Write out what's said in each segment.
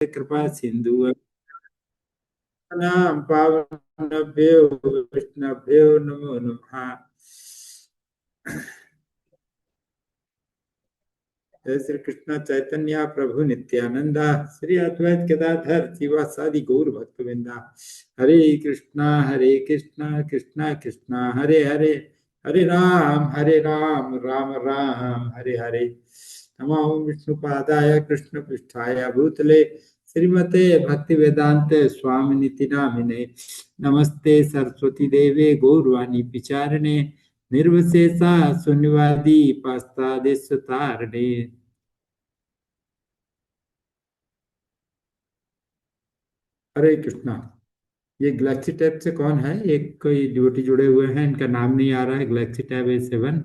कृपा सिंधु नाम पावनभ्यो वैष्णवभ्यो नमो नमः। जय श्री कृष्ण चैतन्य प्रभु नित्यानंदा श्री अद्वैत गदाधर शिवासादि गौर भक्तवृंदा। हरे कृष्णा कृष्णा कृष्णा हरे हरे, हरे राम राम राम हरे हरे। नमो विष्णुपादाय कृष्ण पृष्ठाय भूतले श्रीमते भक्ति वेदांत स्वामी निति नामिने। नमस्ते सरस्वती देवे गौरवाणी पिचारणे निर्विशेषा शून्यवादी पास्तादेश तारणे। हरे कृष्णा। ये गैलेक्सी टैब से कौन है? एक कोई ड्यूटी जुड़े हुए हैं, इनका नाम नहीं आ रहा है। गैलेक्सी टैब A7,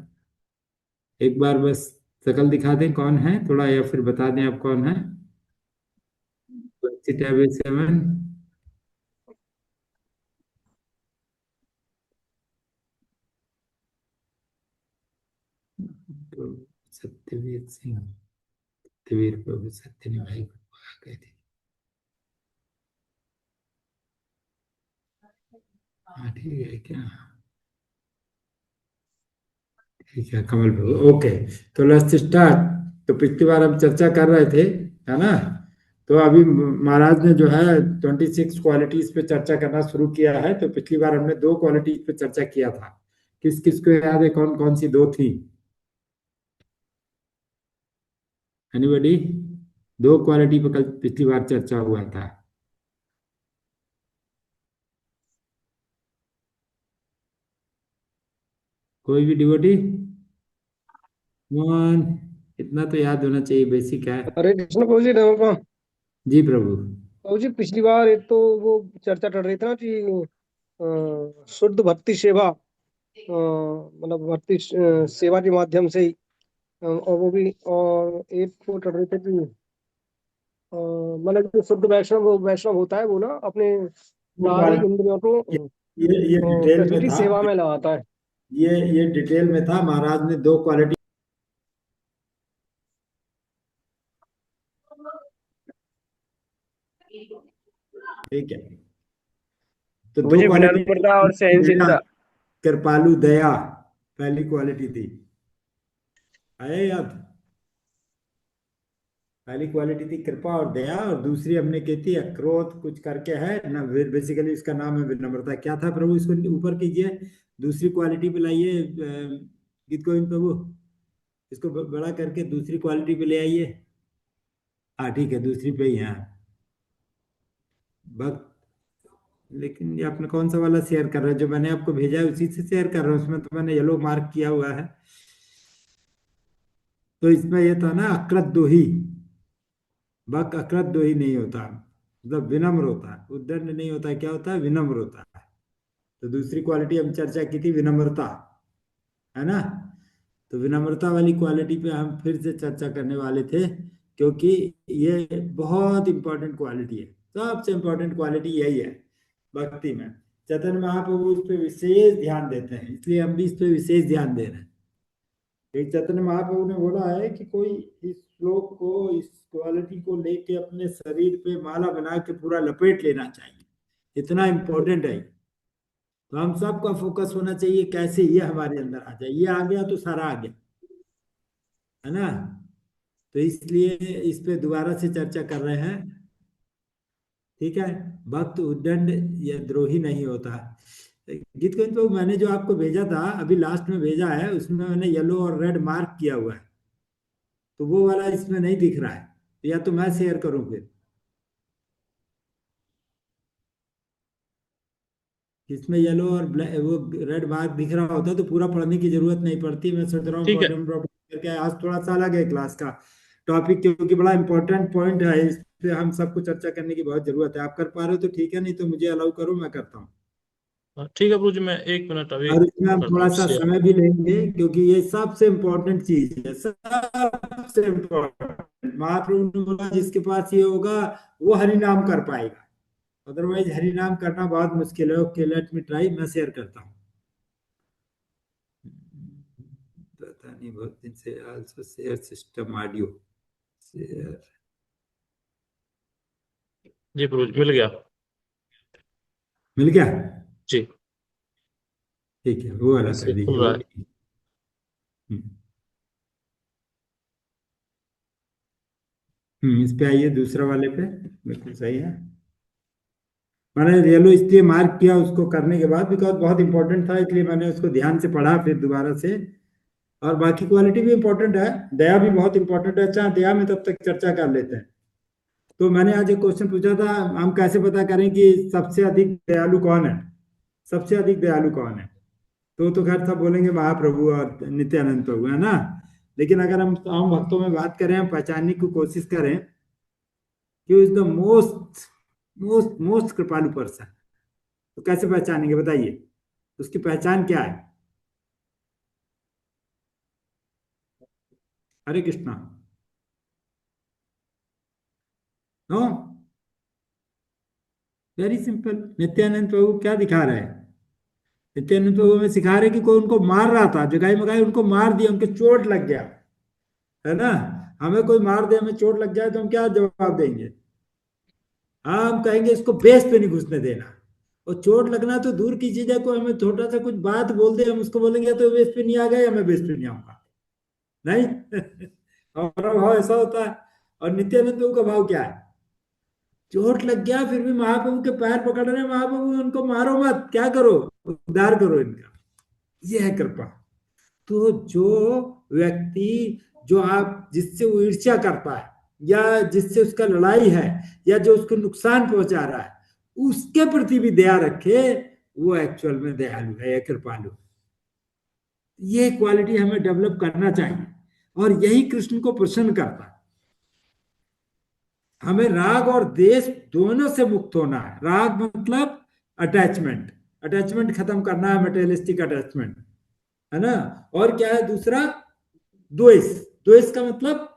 एक बार बस शकल दिखा दें कौन है थोड़ा, या फिर बता दें आप कौन है। Galaxy tab A7। तो सत्यवीर सिंह, सत्यवीर प्रभु सत्य भाई कहते। हाँ ठीक है क्या? ठीक है कमल प्रभु, ओके। तो लेट्स स्टार्ट। तो पिछली बार हम चर्चा कर रहे थे, है ना? तो अभी महाराज ने जो है 26 क्वालिटीज पे चर्चा करना शुरू किया है। तो पिछली बार हमने 2 क्वालिटीज पे चर्चा किया था। किस किस को याद है कौन कौन सी 2 थी? एनीबॉडी? 2 क्वालिटी पे कल पिछली बार चर्चा हुआ था। कोई भी डिवोटी? वन। इतना तो याद होना चाहिए, बेसिक है। हरे कृष्ण प्रभु जी, नमः। जी प्रभु। प्रभु जी, पिछली बार एक तो वो चर्चा चल रही थी ना कि शुद्ध भक्ति सेवा, मतलब भक्ति सेवा के माध्यम से ही, और वो भी, और एक वो चल रही थी कि मतलब जो शुद्ध वैष्णव, वो वैष्णव होता है वो ना अपने वो सारी क्वालिटी, इंद्रियों को ये डिटेल कृष्ण में की था। सेवा में लगाता है। ये डिटेल में था। महाराज ने 2 क्वालिटी। ठीक है। तो 2 मुझे क्वालिटी। विनम्रता और दया, सहनशीलता। कृपालु दया पहली क्वालिटी थी। आया याद? पहली क्वालिटी थी कृपा और दया, और दूसरी हमने की थी अक्रोध कुछ करके है ना। बेसिकली इसका नाम है विनम्रता। क्या था प्रभु? इसको ऊपर कीजिए, दूसरी क्वालिटी पे लाइए गीत गोविंद प्रभु। इसको बड़ा करके दूसरी क्वालिटी पे ले आइए। हाँ ठीक है, दूसरी पे ही है भक्त। लेकिन ये आपने कौन सा वाला शेयर कर रहे हैं? जो मैंने आपको भेजा है उसी से शेयर कर रहा हूँ। उसमें तो मैंने येलो मार्क किया हुआ है। तो इसमें ये था ना अक्रत दोही। भक्त अक्रत दोही नहीं होता, मतलब विनम्र होता है। उद्दंड नहीं होता है, क्या होता है? विनम्र होता है। तो दूसरी क्वालिटी हम चर्चा की थी विनम्रता, है ना? तो विनम्रता वाली क्वालिटी पे हम फिर से चर्चा करने वाले थे, क्योंकि ये बहुत इंपॉर्टेंट क्वालिटी है। सबसे इंपॉर्टेंट क्वालिटी यही है भक्ति में। चैतन्य महाप्रभु इस पे विशेष ध्यान देते हैं, इसलिए हम भी इस पे विशेष ध्यान दे रहे हैं। एक चैतन्य महाप्रभु ने बोला है कि कोई इस श्लोक को, इस क्वालिटी को लेके अपने शरीर पे माला बना के पूरा लपेट लेना चाहिए। इतना इंपॉर्टेंट है। तो हम सबका फोकस होना चाहिए कैसे ये हमारे अंदर आ जाए। ये आ गया तो सारा आ गया, है ना? तो इसलिए इस पे दोबारा से चर्चा कर रहे हैं। ठीक है। भक्त उद्दंड या द्रोही नहीं होता। गीत गोविंद प्रभु, मैंने जो आपको भेजा था अभी लास्ट में भेजा है, उसमें मैंने येलो और रेड मार्क किया हुआ है। तो वो वाला इसमें नहीं दिख रहा है, तो या तो मैं शेयर करूं फिर। इसमें येलो और वो रेड मार्क दिख रहा होता तो पूरा पढ़ने की जरूरत नहीं पड़ती। मैं सोच रहा हूँ ठीक है। बॉटम ड्रॉप करके। आज थोड़ा सा अलग है क्लास का टॉपिक, क्योंकि बड़ा इंपॉर्टेंट पॉइंट है। इस पे हम सबको चर्चा करने की बहुत जरूरत है। आप कर पा रहे हो तो ठीक है, नहीं तो मुझे अलाउ करो, मैं करता हूँ। ठीक है प्रभु जी, मैं 1 मिनट अभी और इसमें हम करता थोड़ा हूँ सा शेयर। समय भी लेंगे, क्योंकि ये सबसे इम्पोर्टेंट चीज है, सबसे इम्पोर्टेंट। महाप्रभु ने बोला जिसके पास ये होगा वो हरि नाम कर पाएगा, अदरवाइज हरि नाम करना बहुत मुश्किल है। ओके लेट मी ट्राई, मैं शेयर करता हूँ। पता नहीं, बहुत दिन से also share system audio share. जी प्रभु जी, मिल गया। मिल गया? जी, ठीक है, वो वाला कर इससे दीजिए, खुल वो रहा है। नहीं। हम्म इस पे आइए, दूसरा वाले पे। बिल्कुल सही है। मैंने येलो इसलिए मार्क किया उसको करने के बाद, बिकॉज बहुत इंपॉर्टेंट था, इसलिए मैंने उसको ध्यान से पढ़ा फिर दोबारा से। और बाकी क्वालिटी भी इंपॉर्टेंट है, दया भी बहुत इंपॉर्टेंट है। अच्छा, दया में तब तक चर्चा कर लेते हैं। तो मैंने आज एक क्वेश्चन पूछा था, हम कैसे पता करें कि सबसे अधिक दयालु कौन है? सबसे अधिक दयालु कौन है? तो खैर सब बोलेंगे महाप्रभु और नित्यानंद प्रभु, है ना। लेकिन अगर हम आम भक्तों में बात करें, हम पहचानने की कोशिश करें कि is the most most most कृपालु पर्सन, तो कैसे पहचानेंगे बताइए? उसकी पहचान क्या है? Hare Krishna. No, very simple. Nityanand Prabhu क्या दिखा रहे हैं? नित्यानंद प्रभु हमें सिखा रहे कि कोई उनको मार रहा था, जगाई मगाई उनको मार दिया, उनके चोट लग गया, है ना। हमें कोई मार दे, हमें चोट लग जाए, तो हम क्या जवाब देंगे? हाँ, हम कहेंगे इसको बेस पे नहीं घुसने देना। और चोट लगना तो दूर की चीज है, कोई हमें छोटा सा कुछ बात बोल दे, हम उसको बोलेंगे तो बेस पे नहीं आ गया, मैं बेस पे नहीं आऊंगा, नहीं। हमारा भाव ऐसा होता है। और नित्यानंद प्रभु का भाव क्या है? चोट लग गया फिर भी महाप्रभु के पैर पकड़ रहे हैं, महाप्रभु उनको मारो मत, क्या करो, उद्धार करो इनका। ये है कृपा। तो जो व्यक्ति, जो आप जिससे वो ईर्ष्या करता है, या जिससे उसका लड़ाई है, या जो उसको नुकसान पहुंचा रहा है, उसके प्रति भी दया रखे, वो एक्चुअल में दयालु है या कृपालु। ये क्वालिटी हमें डेवलप करना चाहिए, और यही कृष्ण को प्रसन्न करता है। हमें राग और द्वेष दोनों से मुक्त होना है। राग मतलब अटैचमेंट, अटैचमेंट खत्म करना है, मटेरियलिस्टिक अटैचमेंट, है ना। और क्या है दूसरा? द्वेष। द्वेष का मतलब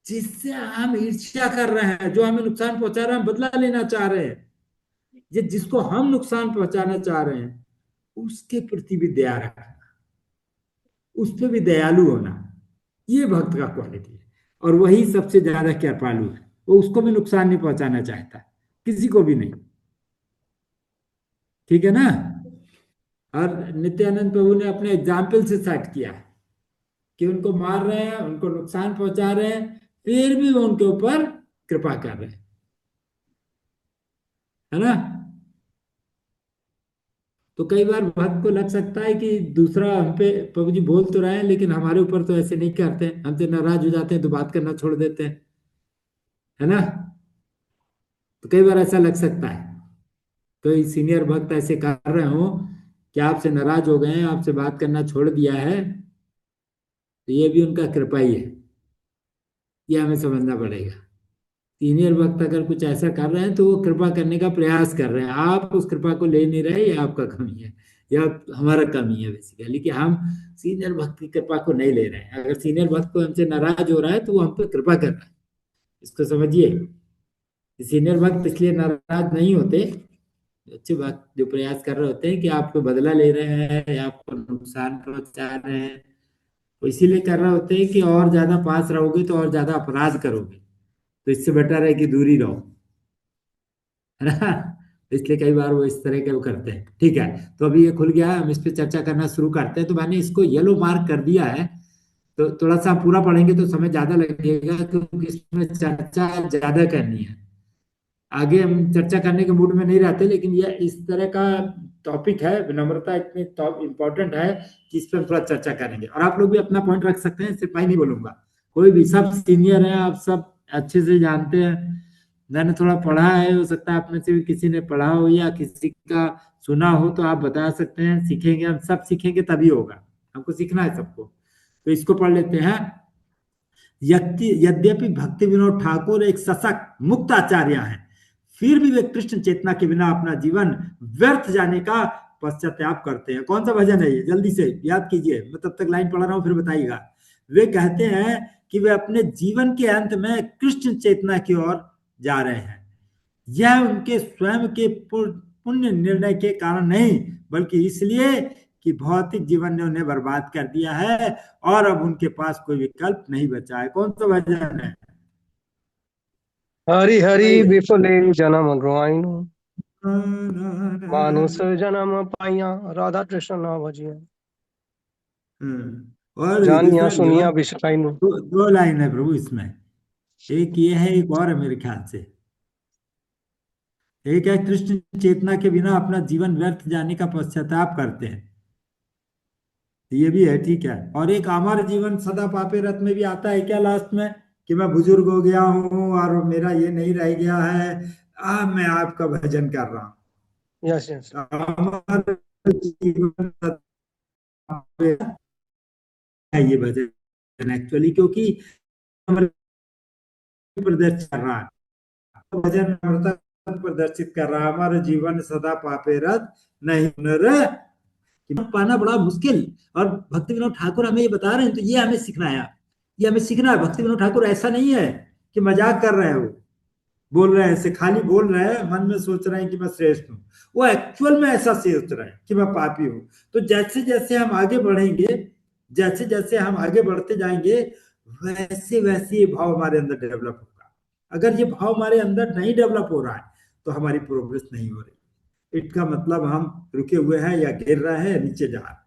जिससे हम ईर्ष्या कर रहे हैं, जो हमें नुकसान पहुंचा रहा है, हम बदला लेना चाह रहे हैं, ये जिसको हम नुकसान पहुंचाना चाह रहे हैं, उसके प्रति भी दया रखना, उस पर भी दयालु होना, ये भक्त का क्वालिटी है। और वही सबसे ज्यादा कृपालु है, वो उसको भी नुकसान नहीं पहुंचाना चाहता, किसी को भी नहीं। ठीक है ना। और नित्यानंद प्रभु ने अपने एग्जाम्पल से सेट किया कि उनको मार रहे हैं, उनको नुकसान पहुंचा रहे हैं, फिर भी वो उनके ऊपर कृपा कर रहे हैं, है ना। तो कई बार भक्त को लग सकता है कि दूसरा हम पे प्रभु जी बोल तो रहे हैं, लेकिन हमारे ऊपर तो ऐसे नहीं करते हैं, हमसे नाराज हो जाते हैं तो बात करना छोड़ देते हैं, है ना। तो कई बार ऐसा लग सकता है, तो सीनियर भक्त ऐसे कर रहे हो कि आपसे नाराज हो गए हैं, आपसे बात करना छोड़ दिया है, तो ये भी उनका कृपा ही है, ये हमें समझना पड़ेगा। सीनियर भक्त अगर कुछ ऐसा कर रहे हैं तो वो कृपा करने का प्रयास कर रहे हैं, आप उस कृपा को ले नहीं रहे, ये आपका कमी है, या हमारा कमी है बेसिकली, कि हम सीनियर भक्त की कृपा को नहीं ले रहे हैं। अगर सीनियर भक्त को हमसे नाराज हो रहा है तो वो हम पे कृपा कर रहा है, इसको समझिए। सीनियर भक्त इसलिए नाराज नहीं होते, अच्छे भक्त जो प्रयास कर रहे होते हैं कि आपको बदला ले रहे हैं या आपको नुकसान पहुंचा रहे हैं, वो इसीलिए कर रहे होते हैं कि और ज्यादा पास रहोगे तो और ज्यादा अपराध करोगे, तो इससे बेटर है कि दूरी रहो, है ना। इसलिए कई बार वो इस तरह के वो करते हैं। ठीक है, तो अभी ये खुल गया है, हम इस पे चर्चा करना शुरू करते हैं। तो मैंने इसको येलो मार्क कर दिया है, तो थोड़ा सा पूरा पढ़ेंगे तो समय ज्यादा लगेगा, क्योंकि इसमें चर्चा ज्यादा करनी है। आगे हम चर्चा करने के मूड में नहीं रहते, लेकिन यह इस तरह का टॉपिक है, विनम्रता इतनी इंपॉर्टेंट है कि इस पर हम थोड़ा चर्चा करेंगे। और आप लोग भी अपना पॉइंट रख सकते हैं, सिर्फ मैं नहीं बोलूंगा, कोई भी, सब सीनियर हैं, आप सब अच्छे से जानते हैं। मैंने थोड़ा पढ़ा है, हो सकता है आप में से भी किसी ने पढ़ा हो या किसी का सुना हो, तो आप बता सकते हैं। सीखेंगे, हम सब सीखेंगे तभी होगा, हमको सीखना है सबको। तो इसको पढ़ लेते हैं। यद्यपि भक्ति विनोद ठाकुर एक सशक्त मुक्त आचार्य हैं, फिर भी वे कृष्ण चेतना के बिना अपना जीवन व्यर्थ जाने का पश्चाताप करते हैं। कौन सा भजन है ये, जल्दी से याद कीजिए, मैं तब तक लाइन पढ़ रहा हूं, फिर बताइएगा। वे कहते हैं कि वे अपने जीवन के अंत में कृष्ण चेतना की ओर जा रहे हैं। यह उनके स्वयं के पुण्य निर्णय के कारण नहीं, बल्कि इसलिए कि भौतिक जीवन ने उन्हें बर्बाद कर दिया है और अब उनके पास कोई विकल्प नहीं बचा है। कौन सा भजन है? हरि हरि आइए। विफले जन्म रोआइनु मानुष जन्म पाइया राधा कृष्ण ना भजिया और जानिया दूसरा सुनिया केवल बिसराइनु। दो लाइन है प्रभु इसमें। एक ये है, एक और है मेरे ख्याल से। एक है, कृष्ण चेतना के बिना अपना जीवन व्यर्थ जाने का पश्चाताप करते हैं। ये भी है, ठीक है। और एक अमर जीवन सदा पापे रत में भी आता है क्या लास्ट में, कि मैं बुजुर्ग हो गया हूँ और मेरा ये नहीं रह गया है, मैं आपका भजन कर रहा यस यस। हूँ। अमर जीवन सदा पापे रत है ये भजन एक्चुअली, क्योंकि अमर प्रदर्शित कर रहा है, तो भजन अमरता प्रदर्शित कर रहा है। हमारा जीवन सदा पापे रत नहीं नर पाना बड़ा मुश्किल। और भक्ति विनोद ठाकुर हमें ये बता रहे हैं, तो ये हमें सीखना है। ये हमें सीखना है। भक्ति विनोद ठाकुर ऐसा नहीं है कि मजाक कर रहे हैं, वो बोल रहे हैं ऐसे, खाली बोल रहे हैं, मन में सोच रहे हैं कि मैं श्रेष्ठ हूँ। वो एक्चुअल में ऐसा सोच रहे हैं कि मैं पापी हूँ। तो जैसे जैसे हम आगे बढ़ेंगे, जैसे जैसे हम आगे बढ़ते जाएंगे, वैसे वैसे ये भाव हमारे अंदर डेवलप होगा। अगर ये भाव हमारे अंदर नहीं डेवलप हो रहा है, तो हमारी प्रोग्रेस नहीं हो रही। इसका मतलब हम रुके हुए हैं, या गिर रहे हैं, या नीचे जा रहे हैं।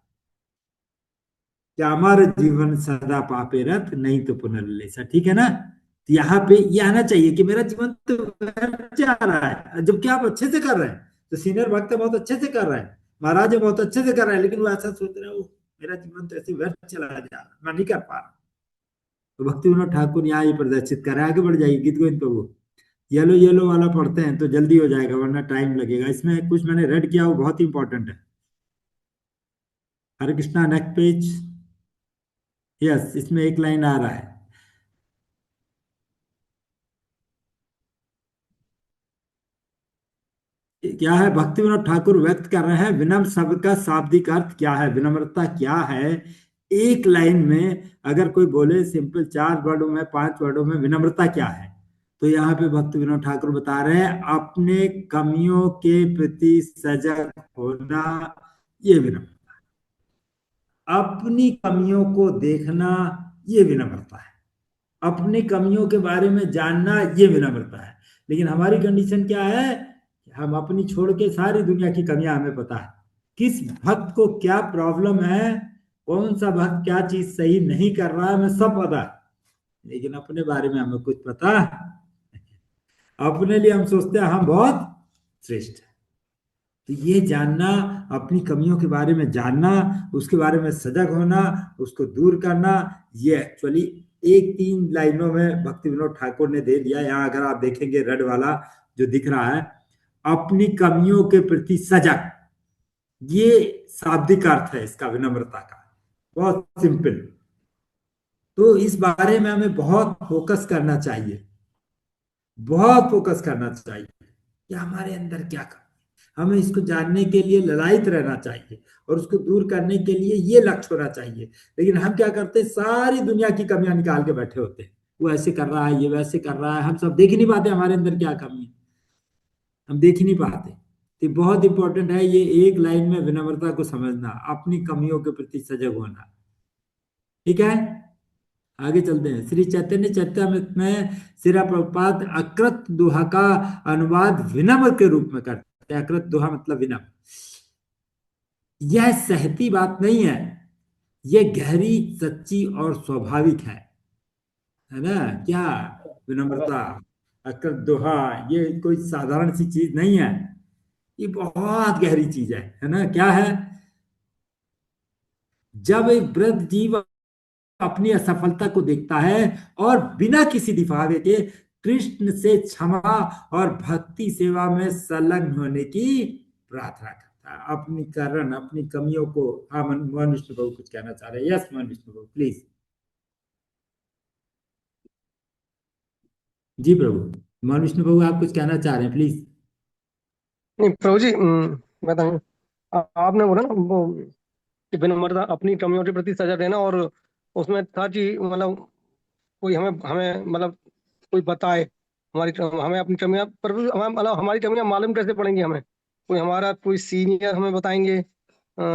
क्या हमारा जीवन सदा पापे रत नहीं तो पुनर्लेसा, ठीक है ना। तो यहाँ पे ये आना चाहिए कि मेरा जीवन तो व्यर्थ जा रहा है, जबकि आप अच्छे से कर रहे हैं। तो सीनियर भक्त बहुत अच्छे से कर रहे हैं, महाराज बहुत अच्छे से कर रहे हैं, लेकिन वो ऐसा सोच रहे हैं, वो मेरा जीवन तो ऐसे व्यर्थ चला जा रहा है, मैं नहीं कर पा रहा। तो भक्ति विनोद ठाकुर यहाँ ये प्रदर्शित कर रहे हैं। आगे बढ़ जाइए गीत गोविंद प्रभु। येलो येलो वाला पढ़ते हैं तो जल्दी हो जाएगा, वरना टाइम लगेगा। इसमें कुछ मैंने रेड किया, वो बहुत इंपॉर्टेंट है। Hare Krishna, next page. Yes, इसमें एक लाइन आ रहा है, क्या है, भक्ति विनोद ठाकुर व्यक्त कर रहे हैं विनम्र शब्द का शाब्दिक अर्थ क्या है, विनम्रता क्या है। एक लाइन में अगर कोई बोले सिंपल 4 वर्डों में, 5 वर्डों में, विनम्रता क्या है, तो यहाँ पे भक्ति विनोद ठाकुर बता रहे हैं अपने कमियों के प्रति सजग होना, ये विनम्र। अपनी कमियों को देखना, ये विनम्रता है। अपनी कमियों के बारे में जानना, ये विनम्रता है। लेकिन हमारी कंडीशन क्या है, हम अपनी छोड़ के सारी दुनिया की कमियां हमें पता है। किस भक्त को क्या प्रॉब्लम है, कौन सा भक्त क्या चीज सही नहीं कर रहा है, हमें सब पता है। लेकिन अपने बारे में हमें कुछ पता, अपने लिए हम सोचते हैं हम बहुत श्रेष्ठ है। तो ये जानना, अपनी कमियों के बारे में जानना, उसके बारे में सजग होना, उसको दूर करना, ये एक्चुअली एक 3 लाइनों में भक्ति विनोद ठाकुर ने दे दिया। यहाँ अगर आप देखेंगे रेड वाला जो दिख रहा है, अपनी कमियों के प्रति सजग, ये शाब्दिक अर्थ है इसका विनम्रता का, बहुत सिंपल। तो इस बारे में हमें बहुत फोकस करना चाहिए, बहुत फोकस करना चाहिए कि हमारे अंदर क्या कमी है। हमें इसको जानने के लिए ललायत रहना चाहिए, और उसको दूर करने के लिए ये लक्ष्य होना चाहिए। लेकिन हम क्या करते हैं, सारी दुनिया की कमियां निकाल के बैठे होते हैं। वो ऐसे कर रहा है, ये वैसे कर रहा है, हम सब देख ही नहीं पाते हमारे अंदर क्या कमी है, हम देख ही नहीं पाते। तो बहुत इंपॉर्टेंट है ये एक लाइन में विनम्रता को समझना, अपनी कमियों के प्रति सजग होना, ठीक है। आगे चलते हैं। श्री चैतन्य चरितमृत में श्रील प्रभुपाद अकृत दोहा का अनुवाद विनम्र के रूप में करते हैं। अकृत दोहा मतलब विनम्र। यह सहती बात नहीं है, यह गहरी, सच्ची और स्वाभाविक है ना। क्या विनम्रता, अकृत दोहा, ये कोई साधारण सी चीज नहीं है, ये बहुत गहरी चीज है ना। क्या है, जब एक वृद्ध जीव अपनी असफलता को देखता है और बिना किसी दिखावे के कृष्ण से क्षमा और भक्ति सेवा में संलग्न होने की प्रार्थना करता है, अपनी कारण, अपनी कमियों को। हाँ, मोहन विष्णु प्रभु कुछ कहना चाह रहे हैं। Yes Mohan Vishnu Prabhu please. जी प्रभु, मोहन विष्णु प्रभु आप कुछ कहना चाह रहे हैं प्लीज। नहीं प्रभु जी, बताइए। आपने बोला ना वो कि विनम्रता अपनी कमियों के प्रति सजग रहना, और उसमें था कि मतलब कोई हमें हमें मतलब कोई बताए हमारी, हमें अपनी कमियां, पर हमें मतलब हमारी कमियां मालूम कैसे पड़ेंगी हमें, कोई हमारा कोई सीनियर हमें बताएंगे,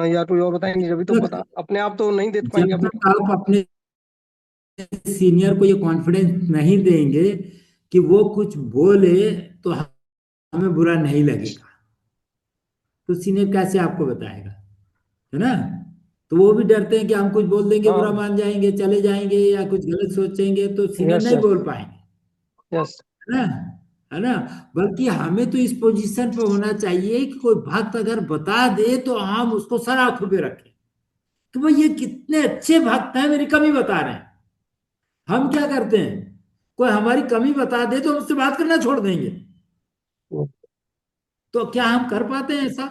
या कोई और बताएंगे, जब तो पता, अपने आप तो नहीं देख पाएंगे जब अपनी। तक आप अपने सीनियर को ये कॉन्फिडेंस नहीं देंगे कि वो कुछ बोले तो हमें बुरा नहीं लगेगा, तो सीनियर कैसे आपको बताएगा, है ना। तो वो भी डरते हैं कि हम कुछ बोल देंगे बुरा हाँ। मान जाएंगे, चले जाएंगे या कुछ गलत सोचेंगे, तो सीनियर यस नहीं यस। बोल पाएंगे, यस। है ना, है ना। बल्कि हमें तो इस पोजीशन पे होना चाहिए कि कोई भक्त अगर बता दे तो हम उसको सर आंखों पे रखें कि भाई ये कितने अच्छे भक्त हैं, मेरी कमी बता रहे हैं। हम क्या करते हैं, कोई हमारी कमी बता दे तो हम उससे बात करना छोड़ देंगे। तो क्या हम कर पाते हैं ऐसा?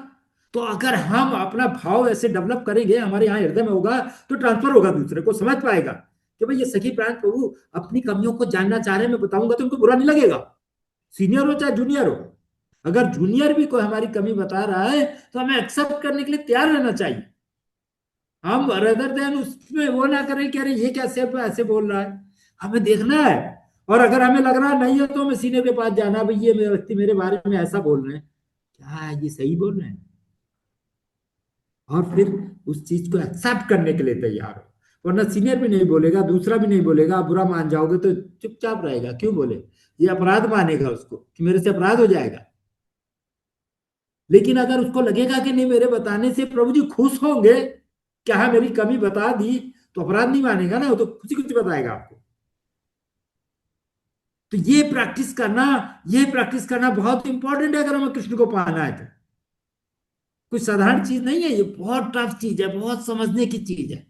तो अगर हम अपना भाव ऐसे डेवलप करेंगे, हमारे यहाँ हृदय में होगा, तो ट्रांसफर होगा, दूसरे को समझ पाएगा कि भाई ये सखी प्राण प्रभु अपनी कमियों को जानना चाह रहे हैं, मैं बताऊंगा तो उनको बुरा नहीं लगेगा, सीनियर हो चाहे जूनियर हो। अगर जूनियर भी कोई हमारी कमी बता रहा है तो हमें एक्सेप्ट करने के लिए तैयार रहना चाहिए। हम रेदर देन उसमें वो ना करें कि अरे ये कैसे ऐसे बोल रहा है, हमें देखना है। और अगर हमें लग रहा नहीं है तो हमें सीनियर के पास जाना, भाई ये व्यक्ति मेरे बारे में ऐसा बोल रहे हैं, क्या ये सही बोल रहे हैं, और फिर उस चीज को एक्सेप्ट करने के लिए तैयार हो। वरना सीनियर भी नहीं बोलेगा, दूसरा भी नहीं बोलेगा, आप बुरा मान जाओगे तो चुपचाप रहेगा, क्यों बोले, ये अपराध मानेगा उसको कि मेरे से अपराध हो जाएगा। लेकिन अगर उसको लगेगा कि नहीं, मेरे बताने से प्रभु जी खुश होंगे, क्या हाँ मेरी कमी बता दी, तो अपराध नहीं मानेगा ना, वो तो खुशी खुशी बताएगा आपको। तो ये प्रैक्टिस करना बहुत इंपॉर्टेंट है अगर हमें कृष्ण को पाना है तो। कोई साधारण चीज नहीं है, ये बहुत टफ चीज है, बहुत समझने की चीज है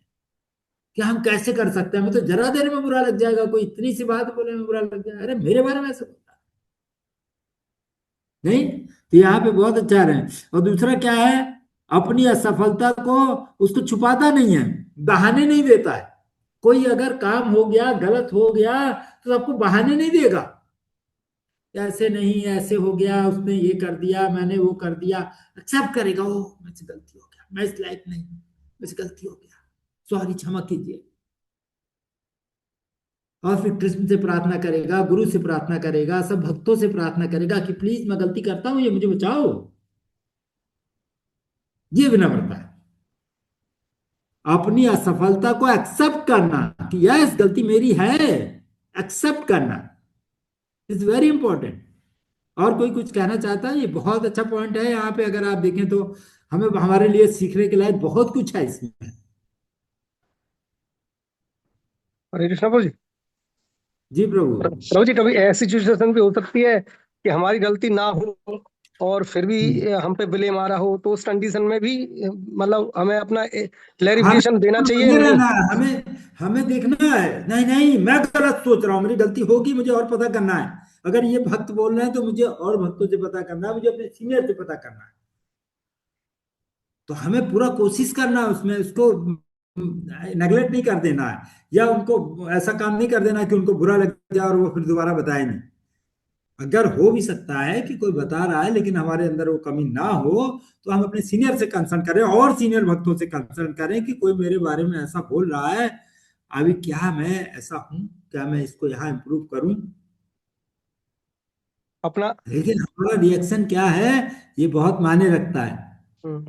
कि हम कैसे कर सकते हैं। हमें तो जरा देर में बुरा लग जाएगा, कोई इतनी सी बात बोले में बुरा लग जाएगा, अरे मेरे बारे में ऐसा बोलता नहीं। तो यहाँ पे बहुत अच्छा रहे। और दूसरा क्या है, अपनी असफलता को उसको छुपाता नहीं है, बहाने नहीं देता है। कोई अगर काम हो गया, गलत हो गया, तो आपको बहाने नहीं देगा, ऐसे नहीं ऐसे हो गया, उसने ये कर दिया, मैंने वो कर दिया। एक्सेप्ट करेगा, ओ मुझसे गलती हो गया, मैं इस लायक नहीं, मुझसे गलती हो गया, सॉरी क्षमा कीजिए। और फिर कृष्ण से प्रार्थना करेगा, गुरु से प्रार्थना करेगा, सब भक्तों से प्रार्थना करेगा कि प्लीज मैं गलती करता हूं, ये मुझे बचाओ। ये विनम्रता है, अपनी असफलता को एक्सेप्ट करना कि यस गलती मेरी है, एक्सेप्ट करना इज वेरी इंपॉर्टेंट। और कोई कुछ कहना चाहता है? ये बहुत अच्छा पॉइंट है, यहाँ पे अगर आप देखें तो हमें हमारे लिए सीखने के लायक बहुत कुछ है इसमें। हरे कृष्णा प्रभु जी। जी प्रभु। प्रभु जी, कभी ऐसी सिचुएशन भी हो सकती है कि हमारी गलती ना हो और फिर भी हम पे ब्लेम आ रहा हो, तो उस कंडीशन में भी मतलब हमें अपना हमें क्लैरिफिकेशन देना चाहिए बने नहीं? रहना है, हमें देखना है, नहीं नहीं मैं गलत सोच रहा हूँ, मेरी गलती होगी, मुझे और पता करना है। अगर ये भक्त बोल रहे हैं तो मुझे और भक्तों से पता करना है, मुझे अपने सीनियर से पता करना है। तो हमें पूरा कोशिश करना है उसमें, उसको नेगलेक्ट नहीं कर देना है, या उनको ऐसा काम नहीं कर देना कि उनको बुरा लग जाए और वो फिर दोबारा बताए नहीं। अगर हो भी सकता है कि कोई बता रहा है लेकिन हमारे अंदर वो कमी ना हो, तो हम अपने सीनियर से कंसर्न करें और सीनियर भक्तों से कंसर्न करें कि कोई मेरे बारे में ऐसा बोल रहा है, अभी क्या मैं ऐसा हूं, क्या मैं इसको यहाँ इंप्रूव करूं। अपना लेकिन हमारा रिएक्शन क्या है, ये बहुत मायने रखता है। तो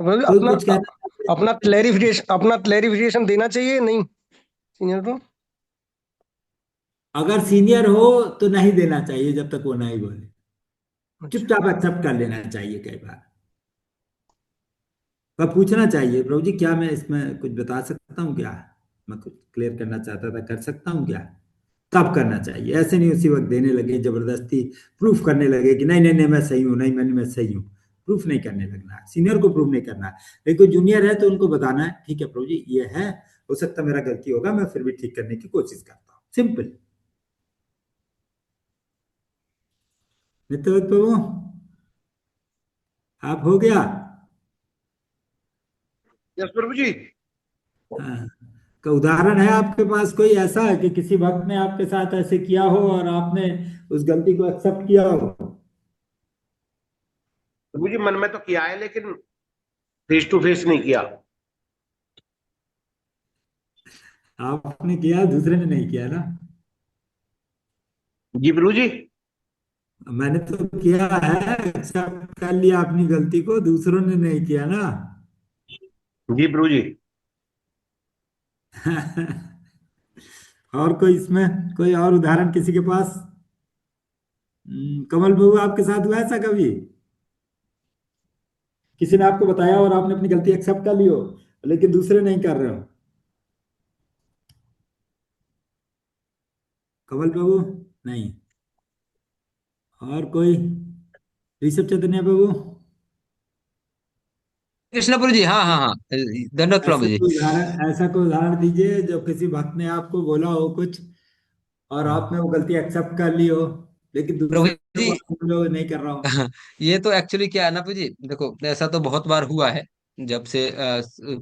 प्रभु जी, कोई कुछ कहना चाहते हैं? अपना क्लैरिफिकेशन देना चाहिए नहीं सीनियर को? अगर सीनियर हो तो नहीं देना चाहिए जब तक वो नहीं बोले, अच्छा। चुपचाप एक्सेप्ट कर लेना चाहिए कई बार। पर पूछना चाहिए, प्रभु जी क्या मैं इसमें कुछ बता सकता हूँ क्या, मैं कुछ क्लियर करना चाहता था, कर सकता हूँ क्या। तब करना चाहिए, ऐसे नहीं उसी वक्त देने लगे, जबरदस्ती प्रूफ करने लगे कि नहीं नहीं नहीं मैं सही हूँ, नहीं मैं सही हूँ। प्रूफ नहीं करने लगना है, सीनियर को प्रूफ नहीं करना है। लेकिन कोई जूनियर है तो उनको बताना है, ठीक है प्रभु जी ये है, हो सकता है मेरा गलती होगा, मैं फिर भी ठीक करने की कोशिश करता हूँ, सिंपल। नित्य प्रभु आप हो गया। यस प्रभु जी। हाँ, का उदाहरण है आपके पास कोई ऐसा है कि किसी वक्त ने आपके साथ ऐसे किया हो और आपने उस गलती को एक्सेप्ट किया हो? प्रभु जी मन में तो किया है लेकिन फेस टू फेस नहीं किया। आपने किया, दूसरे ने नहीं किया ना। जी प्रभु जी। मैंने तो किया है, एक्सेप्ट कर लिया अपनी गलती को, दूसरों ने नहीं किया ना। जी प्रभु जी। और कोई इसमें कोई और उदाहरण किसी के पास? कमल बाबू, आपके साथ हुआ ऐसा कभी? किसी ने आपको बताया और आपने अपनी गलती एक्सेप्ट कर ली हो, लेकिन दूसरे नहीं कर रहे हो? कमल बाबू? नहीं। और कोई? ऋषभ चैतन्य बाबू? कृष्णपुर जी, हाँ हाँ हाँ, धन्यवाद प्रभु जी। ऐसा कोई उदाहरण दीजिए जब किसी भक्त ने आपको बोला हो कुछ और आपने वो गलती एक्सेप्ट कर ली हो, लेकिन प्रभु दूसरे जी, को आप लोग नहीं कर रहा हो। ये तो एक्चुअली क्या है ना प्रभु जी, देखो ऐसा तो बहुत बार हुआ है जब से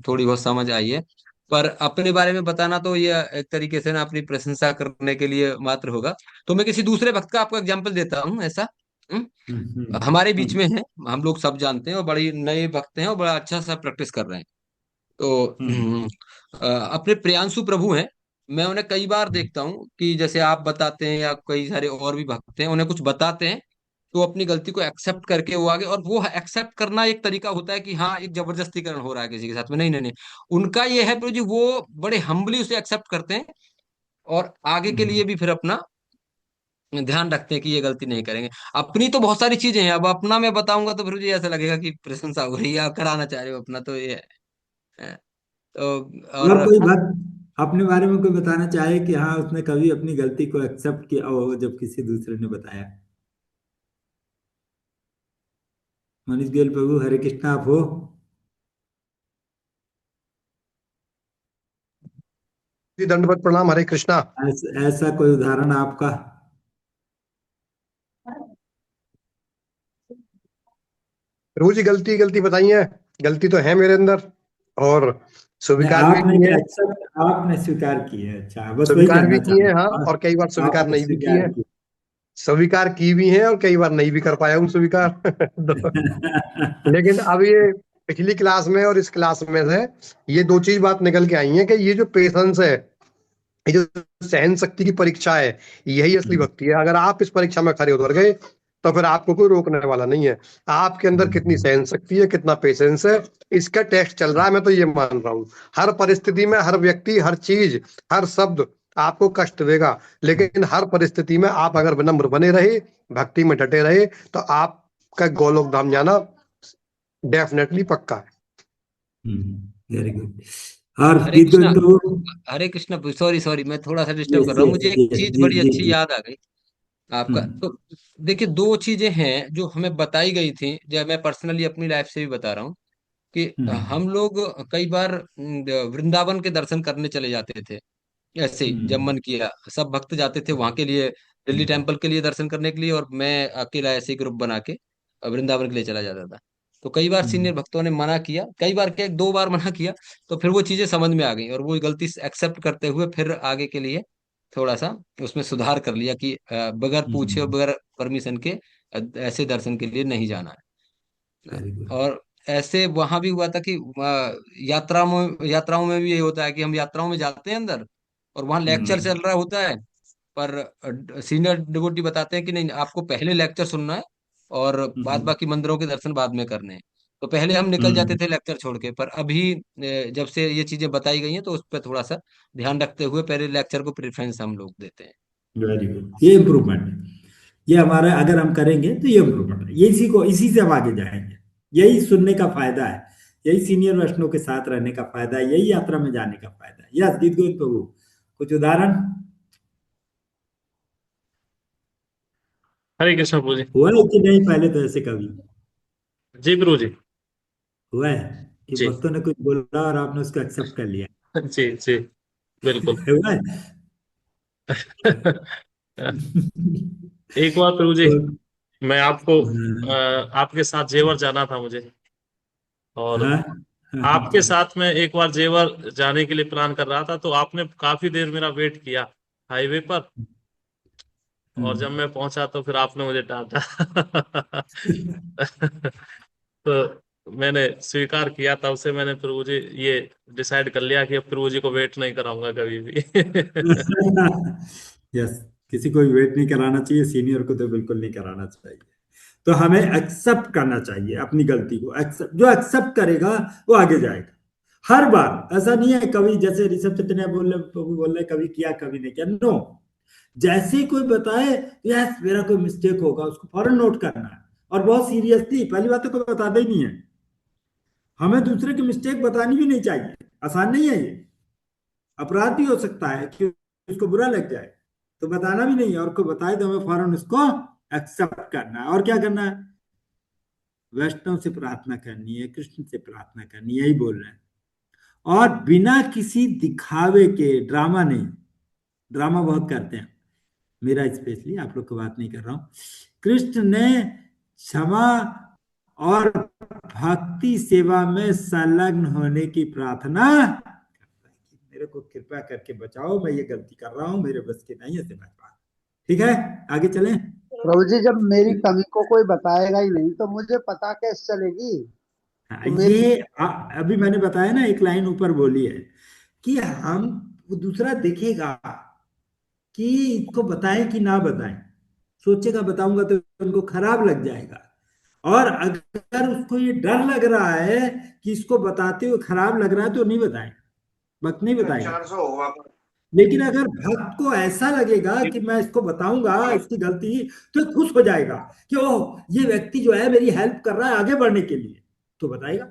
थोड़ी बहुत समझ आई है। पर अपने बारे में बताना तो ये एक तरीके से ना अपनी प्रशंसा करने के लिए मात्र होगा। तो मैं किसी दूसरे भक्त का आपको एग्जाम्पल देता हूँ ऐसा। हम्म, हमारे बीच हम्म, में है, हम लोग सब जानते हैं, और बड़ी नए भक्त हैं और बड़ा अच्छा सा प्रैक्टिस कर रहे हैं। तो हम्म, अपने प्रियांशु प्रभु हैं। मैं उन्हें कई बार देखता हूँ कि जैसे आप बताते हैं या कई सारे और भी भक्त हैं, उन्हें कुछ बताते हैं तो अपनी गलती को एक्सेप्ट करके वो आगे, और वो एक्सेप्ट करना एक तरीका होता है कि हाँ एक जबरदस्तीकरण हो रहा है किसी के साथ में, नहीं नहीं नहीं। उनका ये है प्रभु जी, वो बड़े हम्बली उसे एक्सेप्ट करते हैं और आगे के लिए हम्म, भी फिर अपना ध्यान रखते हैं कि ये गलती नहीं करेंगे। अपनी तो बहुत सारी चीजें हैं, अब अपना मैं बताऊंगा तो फिर मुझे ऐसा लगेगा कि प्रशंसा हो रही है, आप कराना चाह रहे हो अपना, तो ये है। तो और और कोई बात अपने बारे में कोई बताना चाहे कि हाँ उसने कभी अपनी गलती को एक्सेप्ट किया हो जब किसी दूसरे ने बताया? मनीष गोयल प्रभु, हरे कृष्णा, आप हो? जी दंडवत प्रणाम, हरे कृष्णा। ऐसा कोई उदाहरण आपका? प्रभु जी, गलती गलती बताई है। गलती तो है मेरे अंदर, और नहीं, स्वीकार भी आपने की है। एक्सेप्ट, आपने स्वीकार की है, अच्छा बस वही स्वीकार भी जानना की चाह है, हाँ, रहा और कई बार था। स्वीकार आपने नहीं भी की स्वीकार है। की। स्वीकार की भी है और कई बार नहीं भी कर पाया हूँ स्वीकार। लेकिन अब ये पिछली क्लास में और इस क्लास में से ये दो चीज बात निकल के आई है कि ये जो पेशेंस है, ये जो सहन शक्ति की परीक्षा है, यही असली भक्ति है। अगर आप इस परीक्षा में खरे उतर गए तो फिर आपको कोई रोकने वाला नहीं है। आपके अंदर कितनी सहन शक्ति है, कितना पेशेंस है, इसका टेस्ट चल रहा है। मैं तो ये मान रहा हूँ हर परिस्थिति में हर व्यक्ति, हर चीज, हर शब्द आपको कष्ट देगा, लेकिन हर परिस्थिति में आप अगर विनम्र बने रहे, भक्ति में डटे रहे, तो आपका गोलोक धाम जाना डेफिनेटली पक्का है। Very good. और हरे गीत कृष्णा, गोविंद प्रभु? हरे कृष्ण, सॉरी सॉरी, मैं थोड़ा सा डिस्टर्ब कर यस रहा हूँ, यस मुझे एक यस, चीज जी बड़ी जी अच्छी जी। याद आ गई आपका। हम्म, तो देखिए, दो चीजें हैं जो हमें बताई गई थी, जब मैं पर्सनली अपनी लाइफ से भी बता रहा हूँ कि हम्म, हम लोग कई बार वृंदावन के दर्शन करने चले जाते थे। ऐसे ही जब हम्म, मन किया, सब भक्त जाते थे वहां के लिए, दिल्ली टेम्पल के लिए दर्शन करने के लिए, और मैं अकेला ऐसे ही ग्रुप बना के वृंदावन के लिए चला जाता था। तो कई बार हम्म, सीनियर भक्तों ने मना किया, कई बार क्या, एक दो बार मना किया, तो फिर वो चीजें समझ में आ गई और वो गलती एक्सेप्ट करते हुए फिर आगे के लिए थोड़ा सा उसमें सुधार कर लिया कि बगैर पूछे और बगैर परमिशन के ऐसे दर्शन के लिए नहीं जाना है। Very good. और ऐसे वहां भी हुआ था कि यात्राओं में भी ये होता है कि हम यात्राओं में जाते हैं अंदर, और वहां लेक्चर हम्म, चल रहा होता है, पर सीनियर डिवोटी बताते हैं कि नहीं, आपको पहले लेक्चर सुनना है और बाद हम्म, बाकी मंदिरों के दर्शन बाद में करने हैं। तो पहले हम निकल जाते हम्म, थे लेक्चर छोड़ के, पर अभी जब से ये चीजें बताई गई हैं तो उस पर थोड़ा सा ध्यान रखते हुए पहले लेक्चर को प्रेफरेंस हम लोग देते हैं। Very good. ये इम्प्रूवमेंट है। ये हमारा अगर हम करेंगे तो ये इम्प्रूवमेंट है, ये इसी को, इसी से हम आगे जाएंगे। यही सुनने का फायदा है, यही सीनियर वैष्णव के साथ रहने का फायदा है, यही यात्रा में जाने का फायदा है। यस गीत गोविंद प्रभु, कुछ उदाहरण हरे कृष्ण प्रभु जी। हुआ है कि नहीं पहले? तो ऐसे कभी जी प्रभु जी। हुआ है कि जी भक्तों ने कुछ बोला और आपने उसको एक्सेप्ट कर लिया? जी जी, बिल्कुल। हुआ है? एक बार प्रभु जी, तो मैं आपको हाँ आपके साथ जेवर जाना था मुझे, और हाँ आपके साथ में एक बार जेवर जाने के लिए प्लान कर रहा था, तो आपने काफी देर मेरा वेट किया हाईवे पर, और जब मैं पहुंचा तो फिर आपने मुझे डांटा। तो मैंने स्वीकार किया, तब से मैंने प्रभु जी ये डिसाइड कर लिया कि अब प्रभु जी को वेट नहीं कराऊंगा कभी भी। यस, किसी को भी वेट नहीं कराना चाहिए, सीनियर को तो बिल्कुल नहीं कराना चाहिए। तो हमें एक्सेप्ट करना चाहिए अपनी गलती को। एक्सेप्ट, जो एक्सेप्ट करेगा वो आगे जाएगा। हर बार ऐसा नहीं है कभी, जैसे ऋषभ चैतन्य बोल रहे, प्रभु बोल रहे कभी किया कभी नहीं किया, नो। जैसे ही कोई बताए यस मेरा कोई मिस्टेक होगा उसको फौरन नोट करना है, और बहुत सीरियसली। पहली बात तो कोई बताता ही नहीं है। हमें दूसरे की मिस्टेक बतानी भी नहीं चाहिए, आसान नहीं है ये, अपराध भी हो सकता है कि उसको बुरा लग जाए, तो बताना भी नहीं है। और कोई बताए तो हमें फौरन उसको एक्सेप्ट करना है। और क्या करना है? वैष्णव से प्रार्थना करनी है, कृष्ण से प्रार्थना करनी है, यही बोल रहे हैं। और बिना किसी दिखावे के, ड्रामा नहीं, ड्रामा बहुत करते हैं, मेरा स्पेशली, आप लोग की बात नहीं कर रहा हूं। कृष्ण ने क्षमा और भक्ति सेवा में संलग्न होने की प्रार्थना करता है कि मेरे को कृपा करके बचाओ, मैं ये गलती कर रहा हूं, मेरे बस की नहीं है, से बच पा। ठीक है, आगे चलें। प्रभु जी, जब मेरी कमी को कोई बताएगा ही नहीं तो मुझे पता कैसे चलेगी? हाँ, तो मेरी ये अभी मैंने बताया ना, एक लाइन ऊपर बोली है कि हम, वो दूसरा देखेगा कि इसको बताएं कि ना बताएं, सोचेगा बताऊंगा तो उनको खराब लग जाएगा। और अगर उसको ये डर लग रहा है कि इसको बताते हुए खराब लग रहा है तो नहीं बताएं, वक्त नहीं बताएगा। 400 होगा। लेकिन अगर भक्त को ऐसा लगेगा कि मैं इसको बताऊंगा इसकी गलती, तो ये खुश हो जाएगा कि ओह ये व्यक्ति जो है मेरी हेल्प कर रहा है आगे बढ़ने के लिए, तो बताएगा,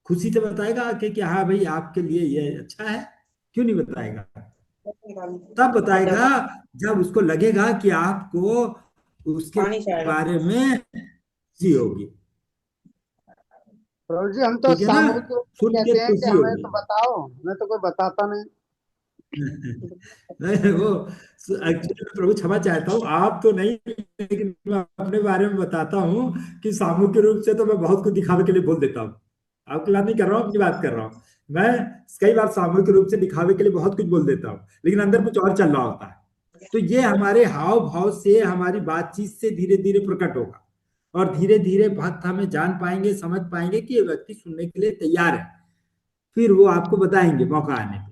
खुशी से बताएगा कि हाँ भाई आपके लिए ये अच्छा है। क्यों नहीं बताएगा? तब बताएगा जब उसको लगेगा कि आपको उसके बारे में खुशी होगी। प्रभु जी, हम तो ठीक है ना? सामूहिक रूप से सुन के कहते हैं कि खुशी हमें होगी। तो बताओ, हमें तो कोई बताता नहीं। नहीं, वो एक्चुअली प्रभु क्षमा चाहता हूँ, आप तो नहीं, लेकिन मैं अपने बारे में बताता हूँ कि सामूहिक रूप से तो मैं बहुत कुछ दिखावे के लिए बोल देता हूँ। आपकी बात नहीं कर रहा हूँ, अपनी बात कर रहा हूँ। मैं कई बार सामूहिक रूप से दिखावे के लिए बहुत कुछ बोल देता हूँ, लेकिन अंदर कुछ और चल रहा होता है। तो ये हमारे हाव भाव से, हमारी बातचीत से धीरे धीरे प्रकट होगा, और धीरे धीरे भक्त हमें जान पाएंगे, समझ पाएंगे कि ये व्यक्ति सुनने के लिए तैयार है। फिर वो आपको बताएंगे मौका आने पे।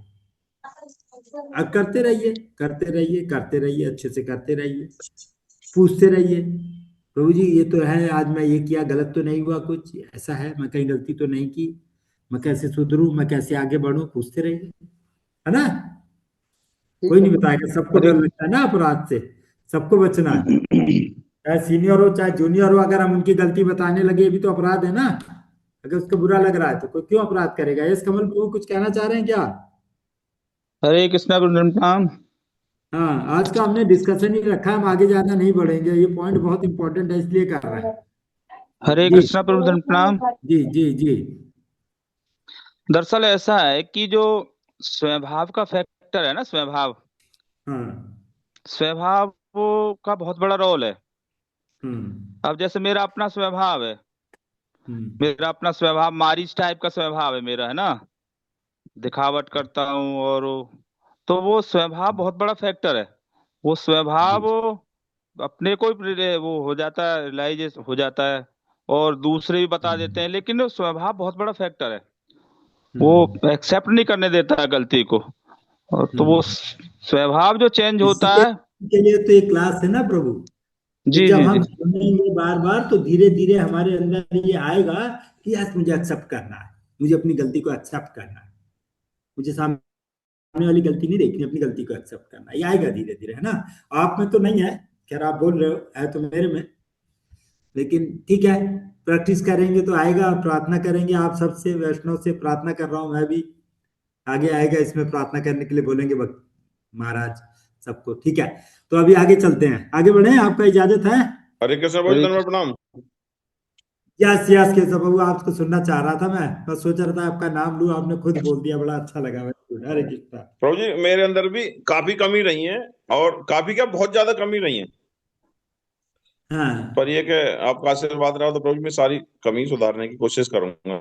अब करते रहिए, करते रहिए, करते रहिए, अच्छे से करते रहिए, पूछते रहिए प्रभु जी ये तो है, आज मैं ये किया, गलत तो नहीं हुआ, कुछ ऐसा है, मैं कहीं गलती तो नहीं की, मैं कैसे सुधरूं, मैं कैसे आगे बढ़ूं, पूछते रहिए, है ना? कोई ठीक है नहीं प्रभु। बताएगा, सबको डर लगता है ना अपराध से, सबको बचना है, चाहे सीनियर हो चाहे जूनियर हो। अगर हम उनकी गलती बताने लगे, भी तो अपराध है ना। अगर उसको बुरा लग रहा है तो कोई क्यों अपराध करेगा? यस कमल प्रभु कुछ कहना चाह रहे हैं क्या? हरे कृष्णा प्रणाम। हाँ, आज का हमने डिस्कशन ही रखा, हम आगे ज्यादा नहीं बढ़ेंगे, ये पॉइंट बहुत इंपॉर्टेंट है इसलिए कर रहे हैं। हरे जी कृष्णा प्रणाम। जी जी जी। दरअसल ऐसा है कि जो स्वभाव का फैक्टर है ना, स्वभाव हाँ। स्वभाव वो का बहुत बड़ा रोल है। हम्म अब जैसे मेरा अपना स्वभाव है, हम्म मेरा अपना स्वभाव मारिच टाइप का स्वभाव है मेरा, है ना, दिखावट करता हूँ और तो वो स्वभाव बहुत बड़ा फैक्टर है। वो स्वभाव जी। अपने को ही वो हो जाता है, रियलाइज हो जाता है और दूसरे भी बता देते हम्म हैं, लेकिन वो स्वभाव बहुत बड़ा फैक्टर है। वो हम्म एक्सेप्ट नहीं करने देता है गलती को। और तो वो हम्म। स्वभाव जो चेंज होता इसलिए है। के लिए तो एक क्लास है ना प्रभु, कि जी जब जी जी। हम सुनेंगे बार बार तो धीरे धीरे हमारे अंदर ये आएगा कि यस मुझे एक्सेप्ट करना है, मुझे अपनी गलती को एक्सेप्ट करना है, मुझे सामने वाली गलती नहीं देखनी, अपनी गलती को एक्सेप्ट करना है। ये आएगा धीरे धीरे, है ना? आप में तो नहीं है, खैर आप बोल रहे हो, है तो मेरे में, लेकिन ठीक है, प्रैक्टिस करेंगे तो आएगा। प्रार्थना करेंगे आप सबसे, वैष्णव से प्रार्थना कर रहा हूं मैं भी, आगे आएगा। इसमें प्रार्थना करने के लिए बोलेंगे भक्त महाराज सबको, ठीक है? तो अभी आगे चलते हैं, आगे बढ़े, आपका इजाजत है? हरे कृष्ण भाई, हरे धन्यवाद, प्रणाम। यस यस केशव बाबू, आपको सुनना चाह रहा था मैं, बस सोच रहा था आपका नाम लूं, आपने खुद बोल दिया, बड़ा अच्छा लगा भाई। हरे कृष्णा। प्रभु जी, मेरे अंदर भी काफी कमी रही है, और काफी क्या, बहुत ज्यादा कमी रही है। हाँ। पर ये कि आपका आशीर्वाद रहा तो प्रभु जी मैं सारी कमी सुधारने की कोशिश करूंगा।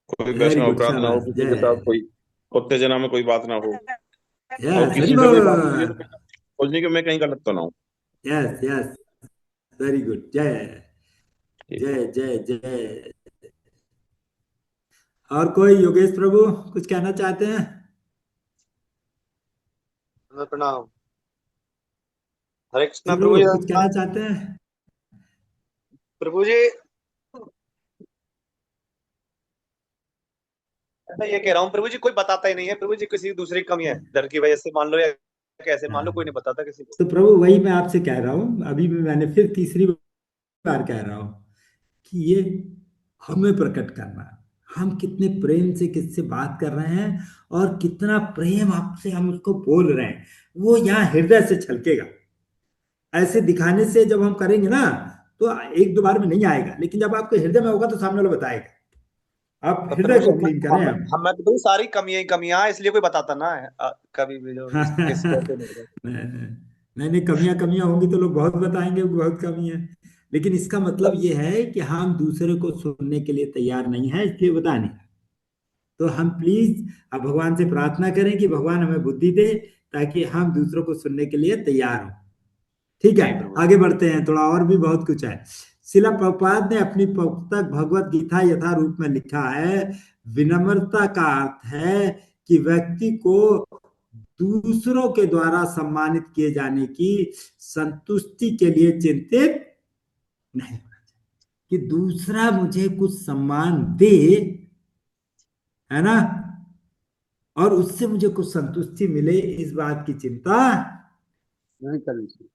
कोई वेरी वैष्णव गुड, अपराध ना हो, शाबाश, किसी के साथ जय। कोई उत्तेजना में कोई बात ना हो, और यस, हरि किसी से बोल। कोई बात होती है तो खोजने की मैं कहीं गलत तो ना हूँ। यस यस, वेरी गुड, जय ठीक है। जय जय जय। और कोई योगेश प्रभु कुछ कहना चाहते हैं? प्रणाम। हरे कृष्णा प्रभु प्रभु जी। कुछ कहना चाहते हैं? प्रभु जी, मैं ये कह रहा हूँ प्रभु जी, कोई बताता ही नहीं है प्रभु जी, किसी दूसरे की कमी है डर की वजह से, मान लो या कैसे, मान लो कोई नहीं बताता किसी को। तो प्रभु वही मैं आपसे कह रहा हूँ, अभी भी मैंने फिर तीसरी बार कह रहा हूँ कि ये हमें प्रकट करना, हम कितने प्रेम से किससे बात कर रहे हैं और कितना प्रेम आपसे हम उसको बोल रहे हैं, वो यहाँ हृदय से छलकेगा। ऐसे दिखाने से जब हम करेंगे ना तो एक दो बार में नहीं आएगा, लेकिन जब आपके हृदय में होगा तो सामने वाला बताएगा। आप तो हृदय प्रभु जी, को क्लीन करें। हमें तो भाई सारी कमियां ही कमियां हैं, इसलिए कोई बताता ना है कभी भी जो किस कैसे नहीं होगा। नहीं नहीं, कमियां कमियां होंगी तो लोग बहुत बताएंगे बहुत कमी है, लेकिन इसका मतलब ये है कि हम दूसरे को सुनने के लिए तैयार नहीं है, इसलिए बता नहीं। तो हम प्लीज अब भगवान से प्रार्थना करें कि भगवान हमें बुद्धि दे ताकि हम दूसरों को सुनने के लिए तैयार हों। ठीक है, जी प्रभु। आगे बढ़ते हैं, थोड़ा और भी बहुत कुछ है। शिला प्रभुपाद ने अपनी पुस्तक भगवत गीता यथा रूप में लिखा है, विनम्रता का अर्थ है कि व्यक्ति को दूसरों के द्वारा सम्मानित किए जाने की संतुष्टि के लिए चिंतित नहीं होना चाहिए, कि दूसरा मुझे कुछ सम्मान दे, है ना, और उससे मुझे कुछ संतुष्टि मिले, इस बात की चिंता नहीं करनी चाहिए।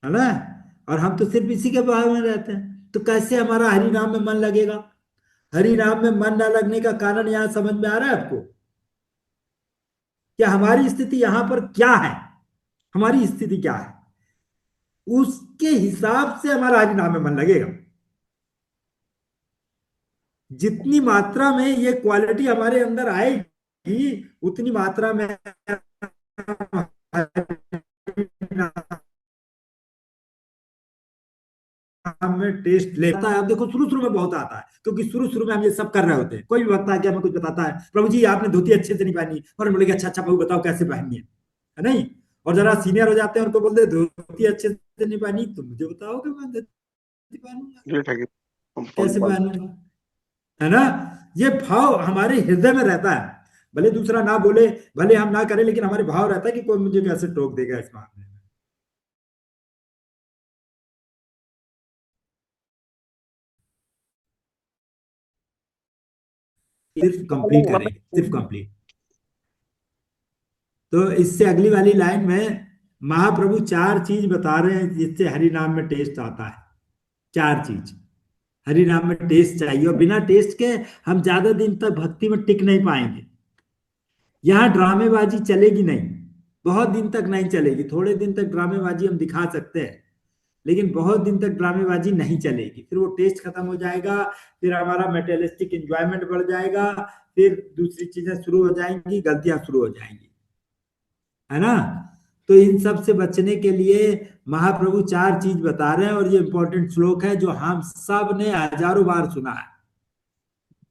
है ना। और हम तो सिर्फ इसी के भाव में रहते हैं, तो कैसे हमारा हरि नाम में मन लगेगा? हरि नाम में मन न लगने का कारण यहां समझ में आ रहा है आपको? क्या हमारी स्थिति यहां पर क्या है? हमारी स्थिति क्या है, उसके हिसाब से हमारा हरि नाम में मन लगेगा। जितनी मात्रा में ये क्वालिटी हमारे अंदर आएगी उतनी मात्रा में हमें टेस्ट लेता है। अब देखो शुरू शुरू में बहुत आता है, क्योंकि शुरू शुरू में हम ये सब कर रहे होते हैं। कोई भी वक्त आके हमें कुछ बताता है, प्रभु जी आपने धोती अच्छे से नहीं पहनी, और हम बोलेंगे अच्छा अच्छा प्रभु बताओ कैसे पहननी है नहीं। और जरा सीनियर हो जाते हैं, उनको बोलते धोती अच्छे से नहीं पहनी, तो मुझे बताओ कि मैं धोती पहनूंगा, कैसे पहनूंगा, है ना। ये भाव हमारे हृदय में रहता है, भले दूसरा ना बोले, भले हम ना करें, लेकिन हमारे भाव रहता है कि कोई मुझे कैसे टोक देगा इस मामले में। सिर्फ कंप्लीट करें, सिर्फ कंप्लीट। तो इससे अगली वाली लाइन में महाप्रभु चार चीज बता रहे हैं जिससे हरि नाम में टेस्ट आता है। चार चीज हरि नाम में टेस्ट चाहिए, और बिना टेस्ट के हम ज्यादा दिन तक भक्ति में टिक नहीं पाएंगे। यहाँ ड्रामेबाजी चलेगी नहीं, बहुत दिन तक नहीं चलेगी। थोड़े दिन तक ड्रामेबाजी हम दिखा सकते हैं, लेकिन बहुत दिन तक ड्रामेबाजी नहीं चलेगी, फिर वो टेस्ट खत्म हो जाएगा, फिर हमारा मेटेरियलिस्टिक एंजॉयमेंट बढ़ जाएगा, फिर दूसरी चीजें शुरू हो जाएंगी, गलतियां शुरू हो जाएंगी, है ना। तो इन सब से बचने के लिए महाप्रभु चार चीज बता रहे हैं, और ये इंपॉर्टेंट श्लोक है जो हम सब ने हजारों बार सुना है,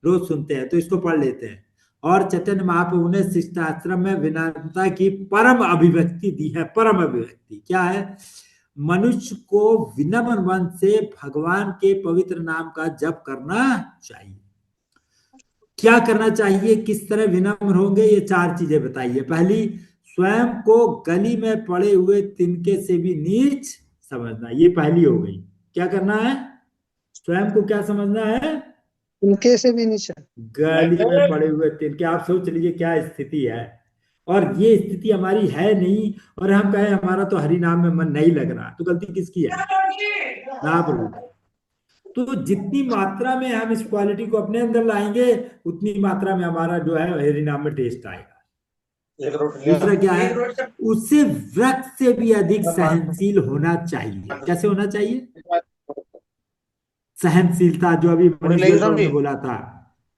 रोज सुनते हैं, तो इसको पढ़ लेते हैं। और चैतन्य महाप्रभु ने शिष्टाश्रम में विनम्रता की परम अभिव्यक्ति दी है। परम अभिव्यक्ति क्या है? मनुष्य को विनम्र मन से भगवान के पवित्र नाम का जप करना चाहिए। क्या करना चाहिए, किस तरह विनम्र होंगे, ये चार चीजें बताइए। पहली, स्वयं को गली में पड़े हुए तिनके से भी नीच समझना, ये पहली हो गई। क्या करना है? स्वयं को क्या समझना है? उनके से भी नीचे। गली में पड़े हुए तिनके। आप सोच लीजिए क्या स्थिति है, और ये स्थिति हमारी है नहीं, और हम कहें हमारा तो हरि नाम में मन नहीं लग रहा, तो गलती किसकी है? महाप्रभु। तो जितनी मात्रा में हम इस क्वालिटी को अपने अंदर लाएंगे उतनी मात्रा में हमारा जो है हरि नाम में टेस्ट आएगा। दूसरा क्या है? उससे वृक्ष से भी अधिक सहनशील होना चाहिए। कैसे होना चाहिए? सहनशीलता, जो अभी मनीष गोयल प्रभु ने बोला था,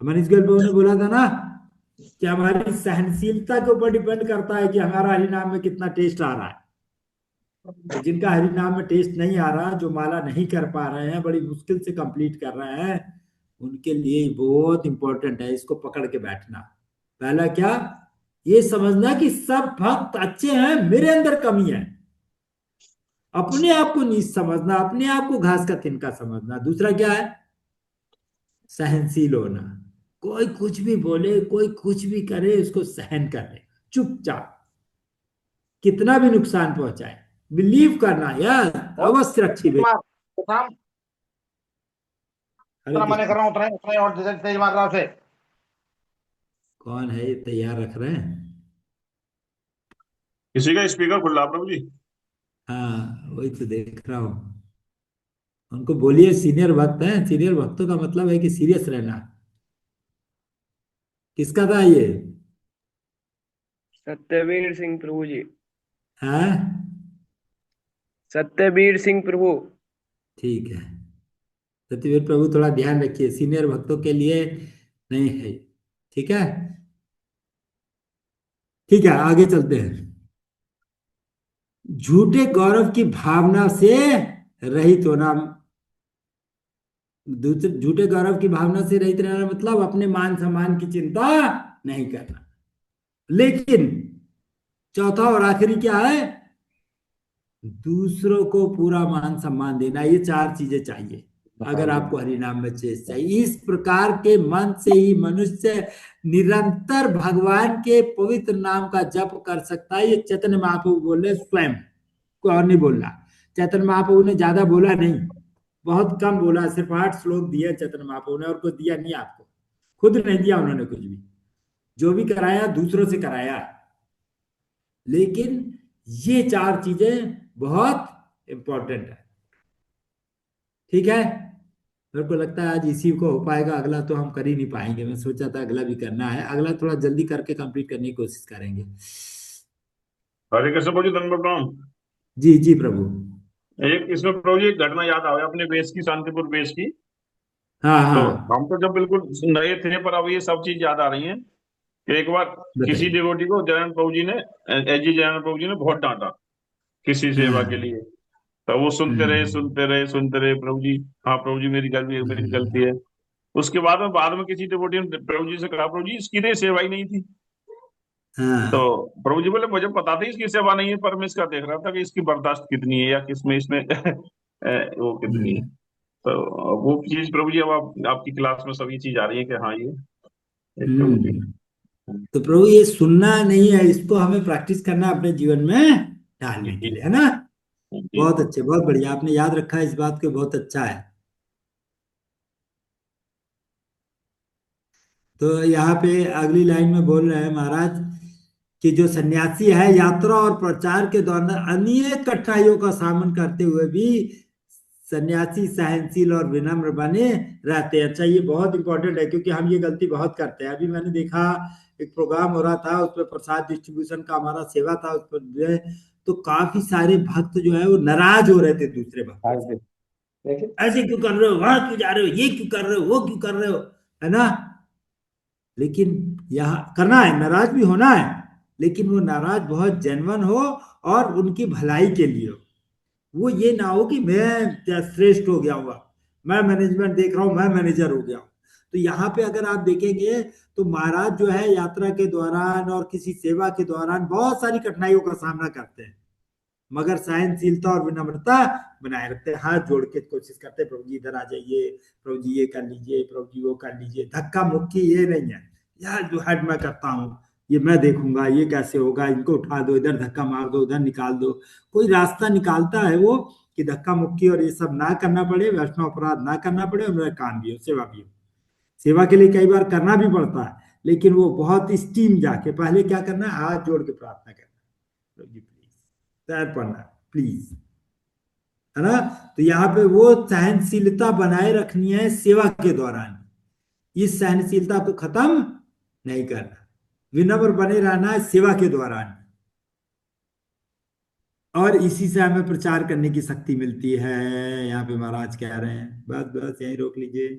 मनीष गोयल प्रभु ने बोला था ना कि हमारी सहनशीलता के ऊपर डिपेंड करता है कि हमारा हरि नाम में कितना टेस्ट आ रहा है। तो जिनका हरि नाम में टेस्ट नहीं आ रहा, जो माला नहीं कर पा रहे हैं, बड़ी मुश्किल से कंप्लीट कर रहे हैं, उनके लिए बहुत इंपॉर्टेंट है इसको पकड़ के बैठना। पहला क्या? ये समझना कि सब भक्त अच्छे हैं, मेरे अंदर कमी है। अपने आप को नीच समझना, अपने आप को घास का तिनका समझना। दूसरा क्या है? सहनशील होना। कोई कुछ भी बोले, कोई कुछ भी करे, उसको सहन कर ले चुपचाप, कितना भी नुकसान पहुंचाए, बिलीव करना यार, अवश्य रक्षी बे। उतना मना कर रहा हूँ, उतना ही और तेज मार रहा उसे। कौन है ये तैयार रख रहे हैं? किसी का स्पीकर खुला प्रभु जी? हाँ वही तो देख रहा हूँ। उनको बोलिए सीनियर भक्त हैं, सीनियर भक्तों का मतलब है कि सीरियस रहना। किसका था ये? सत्यवीर सिंह प्रभु जी। हाँ सत्यवीर सिंह प्रभु। ठीक है। सत्यवीर प्रभु थोड़ा ध्यान रखिए, सीनियर भक्तों के लिए नहीं है। ठीक है, ठीक है, आगे चलते हैं। झूठे गौरव की भावना से रहित होना। दूसरे झूठे गौरव की भावना से रहित रहना मतलब अपने मान सम्मान की चिंता नहीं करना। लेकिन चौथा और आखिरी क्या है? दूसरों को पूरा मान सम्मान देना। ये चार चीजें चाहिए अगर आपको हरिनाम में चेस चाहिए। इस प्रकार के मन से ही मनुष्य निरंतर भगवान के पवित्र नाम का जप कर सकता है। ये चैतन्य महाप्रभु बोल रहे स्वयं, कोई और नहीं बोल रहा। चैतन्य महाप्रभु ने ज्यादा बोला नहीं, बहुत कम बोला, सिर्फ 8 श्लोक दिए चैतन्य महाप्रभु ने, और कुछ दिया नहीं आपको, खुद नहीं दिया उन्होंने कुछ भी। जो भी कराया दूसरों से कराया। लेकिन ये चार चीजें बहुत इंपॉर्टेंट है। ठीक है, मेरे को लगता है आज इसी को हो पाएगा, अगला तो हम कर ही नहीं पाएंगे। मैं सोचा था अगला भी करना है, अगला थोड़ा जल्दी करके कंप्लीट करने की कोशिश करेंगे। हरे कृष्ण प्रभु जी, धन्यवाद प्रणाम। जी जी प्रभु। एक इसमें प्रभु जी एक घटना याद आ गई अपने बेस की, शांतिपुर बेस की। हाँ तो हाँ हम तो जब बिल्कुल नए थे, पर अब ये सब चीज याद आ रही है कि एक बार किसी बताइए। डिवोटी को जयनारायण प्रभु जी ने, एस जी जयनारायण प्रभु जी ने बहुत डांटा किसी सेवा के हाँ लिए। तो वो सुनते रहे हम्म, सुनते रहे सुनते रहे, प्रभु जी हाँ प्रभु जी मेरी गलती है, मेरी गलती है। उसके बाद में किसी डिवोटी ने प्रभु जी से कहा, प्रभु जी इसकी तो सेवा ही नहीं थी। तो हाँ प्रभु जी बोले मुझे पता था इसकी सेवा नहीं है, पर मैं इसका देख रहा था कि इसकी बर्दाश्त कितनी है या किसमें इसमें वो कितनी है। हम्म, तो वो चीज प्रभु जी अब आपकी क्लास में सभी चीज आ रही है कि हाँ ये एक प्रभु जी। हम्म। तो प्रभु ये सुनना नहीं है, इसको हमें प्रैक्टिस करना है अपने जीवन में जी डालने के जी लिए, है ना? जी बहुत जी। अच्छे, बहुत बढ़िया, आपने याद रखा है इस बात को, बहुत अच्छा है। तो यहाँ पे अगली लाइन में बोल रहे हैं महाराज कि जो सन्यासी है यात्रा और प्रचार के दौरान अनेक कठिनाइयों का सामना करते हुए भी सन्यासी सहनशील और विनम्र बने रहते हैं। अच्छा, ये बहुत इंपॉर्टेंट है क्योंकि हम ये गलती बहुत करते हैं। अभी मैंने देखा एक प्रोग्राम हो रहा था, उस पर प्रसाद डिस्ट्रीब्यूशन का हमारा सेवा था, उस पर जो है तो काफी सारे भक्त जो है वो नाराज हो रहे थे दूसरे भक्तों से। ऐसे क्यों कर रहे हो, वहां क्यों जा रहे हो, ये क्यों कर रहे हो, वो क्यों कर रहे हो, है ना? लेकिन यहाँ करना है, नाराज भी होना है, लेकिन वो नाराज बहुत जेन्युइन हो और उनकी भलाई के लिए हो। वो ये ना हो कि मैं श्रेष्ठ हो गया हुआ, मैं मैनेजमेंट देख रहा हूं, मैं मैनेजर हो गया हूं। तो यहाँ पे अगर आप देखेंगे तो महाराज जो है यात्रा के दौरान और किसी सेवा के दौरान बहुत सारी कठिनाइयों का सामना करते हैं, मगर सहनशीलता और विनम्रता बनाए रखते हैं, हाथ जोड़ के कोशिश करते हैं, प्रभु जी इधर आ जाइए, प्रभु जी ये कर लीजिए, प्रभु जी वो कर लीजिए। धक्का मुक्की ये नहीं है यार, जो हट मैं करता हूँ, ये मैं देखूंगा, ये कैसे होगा, इनको उठा दो, इधर धक्का मार दो, उधर निकाल दो। कोई रास्ता निकालता है वो कि धक्का मुक्की और ये सब ना करना पड़े, वैष्णव अपराध ना करना पड़े, और मेरा काम भी हो, सेवा भी हो। सेवा के लिए कई बार करना भी पड़ता है, लेकिन वो बहुत स्टीम जाके पहले क्या करना है, हाथ जोड़ के प्रार्थना करना, प्रभु जी प्लीज, तैर पड़ना प्लीज, है ना? तो यहाँ पे वो सहनशीलता बनाए रखनी है सेवा के दौरान। इस सहनशीलता को खत्म नहीं करना, विनम्र बने रहना है सेवा के दौरान, और इसी से हमें प्रचार करने की शक्ति मिलती है। यहाँ पे महाराज कह रहे हैं, बस बस यहीं रोक लीजिए।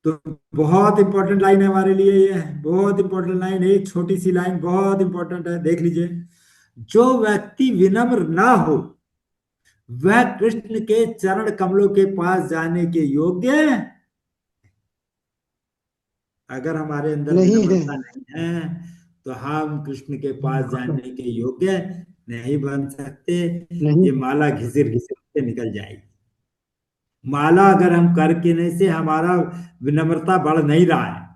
तो बहुत इंपॉर्टेंट लाइन है हमारे लिए, ये बहुत इंपॉर्टेंट लाइन है, एक छोटी सी लाइन बहुत इंपॉर्टेंट है, देख लीजिए। जो व्यक्ति विनम्र ना हो वह कृष्ण के चरण कमलों के पास जाने के योग्य, अगर हमारे अंदर नहीं है। विनम्रता नहीं है तो हम कृष्ण के पास जाने के योग्य नहीं बन सकते। नहीं ये माला घिसिर घिसिर के निकल जाएगी। माला अगर हम करके नहीं से हमारा विनम्रता बढ़ नहीं रहा है,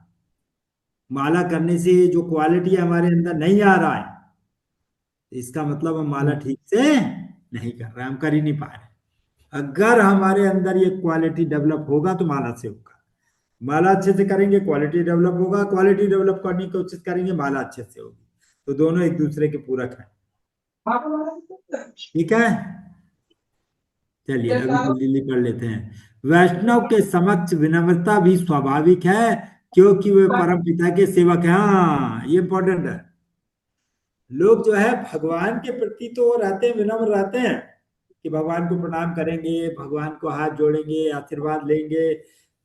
माला करने से जो क्वालिटी हमारे अंदर नहीं आ रहा है, इसका मतलब हम माला ठीक से नहीं कर रहे, हम कर ही नहीं पा रहे। अगर हमारे अंदर ये क्वालिटी डेवलप होगा तो माला से होगा, माला अच्छे से करेंगे क्वालिटी डेवलप होगा, क्वालिटी डेवलप करने की कोशिश करेंगे माला अच्छे से होगी। तो दोनों एक दूसरे के पूरक हैं। ठीक है, चलिए अभी जल्दी जल्दी पढ़ लेते हैं। वैष्णव के समक्ष विनम्रता भी स्वाभाविक है, क्योंकि वे परम पिता के सेवक हैं। हाँ, ये इंपॉर्टेंट है। लोग जो है भगवान के प्रति तो रहते हैं, विनम्र रहते हैं कि भगवान को प्रणाम करेंगे, भगवान को हाथ जोड़ेंगे, आशीर्वाद लेंगे,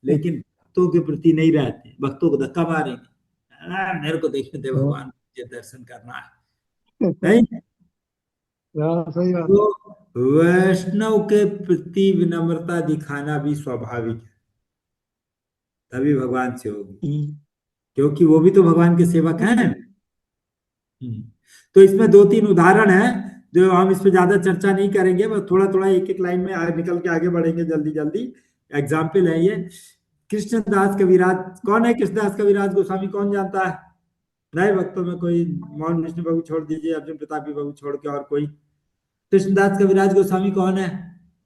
लेकिन भक्तों के प्रति नहीं रहते। भक्तों को धक्का मारेंगे, मेरे को देखने दे भगवान, मुझे दर्शन करना है, नहीं। सही बात। तो वैष्णव के प्रति विनम्रता दिखाना भी स्वाभाविक है, तभी भगवान से होगी, क्योंकि वो भी तो भगवान के सेवक हैं। तो इसमें 2-3 उदाहरण है, जो हम इस पे ज्यादा चर्चा नहीं करेंगे, बस थोड़ा थोड़ा एक एक लाइन में निकल के आगे बढ़ेंगे जल्दी जल्दी। एग्जाम्पल है ये। कृष्णदास कविराज, कौन है कृष्णदास कविराज गोस्वामी, कौन जानता है? नए भक्तों में कोई? मोहन विष्णु बाबू छोड़ दीजिए, अर्जुन प्रतापी बाबू छोड़ के और कोई? कृष्णदास कविराज गोस्वामी कौन है?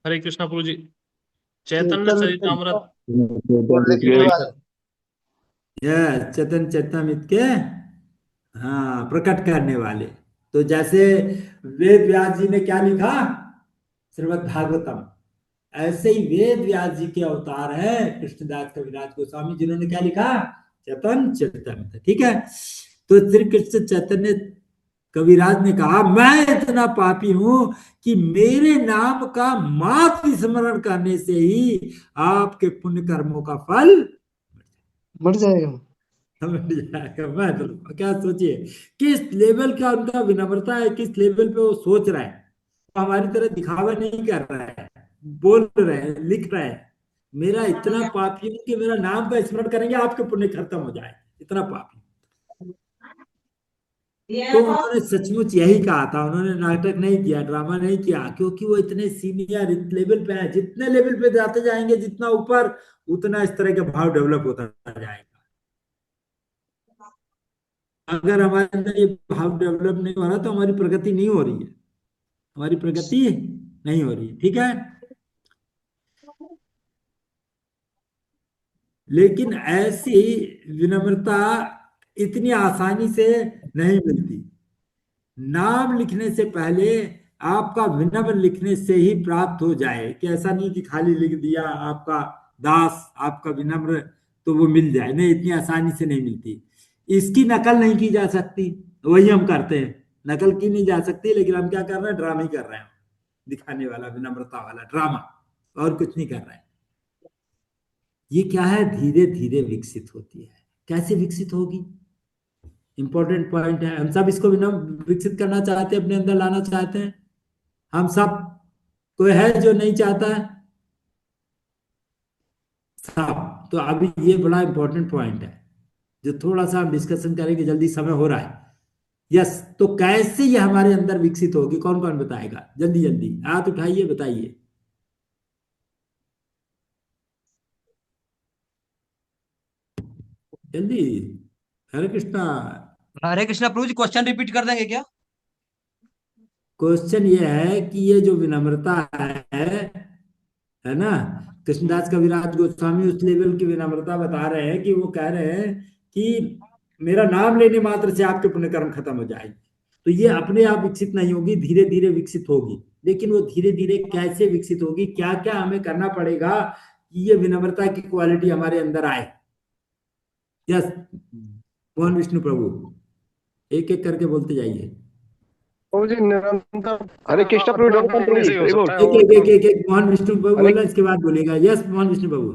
हरे कृष्णा प्रभु जी, चैतन्य चरितमृत। चैतन्य चरितमृत के, हाँ, प्रकट करने वाले। तो जैसे वेद व्यास जी ने क्या लिखा, श्रीमद् भागवतम, ऐसे ही वेद व्यास जी के अवतार है कृष्णदास कविराज गोस्वामी, जिन्होंने क्या लिखा, चैतन्य चरितमृत। ठीक है, तो श्री कृष्ण चैतन्य कविराज ने कहा, मैं इतना पापी हूं कि मेरे नाम का मात्र स्मरण करने से ही आपके पुण्य कर्मों का फल बढ़ जाएगा। मैं तो क्या, सोचिए किस लेवल का उनका विनम्रता है, किस लेवल पे वो सोच रहा है। हमारी तरह दिखावा नहीं कर रहा है, बोल रहे हैं, लिख रहे हैं, मेरा इतना पापी हूं कि मेरा नाम का स्मरण करेंगे आपके पुण्य खत्म हो जाए, इतना पापी। तो उन्होंने सचमुच यही कहा था, उन्होंने नाटक नहीं किया, ड्रामा नहीं किया, क्योंकि वो इतने सीनियर लेवल पे है। जितने लेवल पे जाते जाएंगे, जितना ऊपर, उतना इस तरह का भाव डेवलप होता जाएगा। अगर हमारे अंदर ये भाव डेवलप नहीं हो रहा तो हमारी प्रगति नहीं हो रही है, हमारी प्रगति नहीं हो रही है। ठीक है, लेकिन ऐसी विनम्रता इतनी आसानी से नहीं मिलती। नाम लिखने से पहले आपका विनम्र लिखने से ही प्राप्त हो जाए, कि ऐसा नहीं कि खाली लिख दिया आपका दास, आपका विनम्र, तो वो मिल जाए, नहीं, इतनी आसानी से नहीं मिलती। इसकी नकल नहीं की जा सकती, वही हम करते हैं, नकल की नहीं जा सकती, लेकिन हम क्या कर रहे हैं, ड्रामा ही कर रहे हैं, दिखाने वाला, विनम्रता वाला ड्रामा, और कुछ नहीं कर रहे हैं। ये क्या है, धीरे धीरे विकसित होती है। कैसे विकसित होगी, इंपॉर्टेंट पॉइंट है। हम सब इसको विकसित करना चाहते हैं, अपने अंदर लाना चाहते हैं, हम सब। कोई है जो नहीं चाहता है? सब। तो अभी ये बड़ा इंपॉर्टेंट पॉइंट है, जो थोड़ा सा हम डिस्कशन करेंगे, जल्दी समय हो रहा है। यस, तो कैसे ये हमारे अंदर विकसित होगी, कौन कौन बताएगा? जल्दी जल्दी हाथ उठाइए, बताइए जल्दी। हरे कृष्णा। हरे कृष्णा प्रभु जी, क्वेश्चन रिपीट कर देंगे क्या? क्वेश्चन ये है कि ये जो विनम्रता है ना, कृष्णदास कविराज गोस्वामी उस लेवल की विनम्रता बता रहे हैं कि वो कह रहे हैं कि मेरा नाम लेने मात्र से आपके पुण्य कर्म खत्म हो जाएगी। तो ये अपने आप विकसित नहीं होगी, धीरे धीरे विकसित होगी। लेकिन वो धीरे धीरे कैसे विकसित होगी, क्या क्या हमें करना पड़ेगा कि ये विनम्रता की क्वालिटी हमारे अंदर आए? यस, मोहन विष्णु प्रभु, एक एक करके बोलते जाइए। प्रभु जी, निरंतर हरे कृष्णा प्रभु, करने से ही हो सकता है। एक एक एक एक मोहन विष्णु प्रभु बोलना, इसके बाद बोलेगा। यस, मोहन विष्णु प्रभु।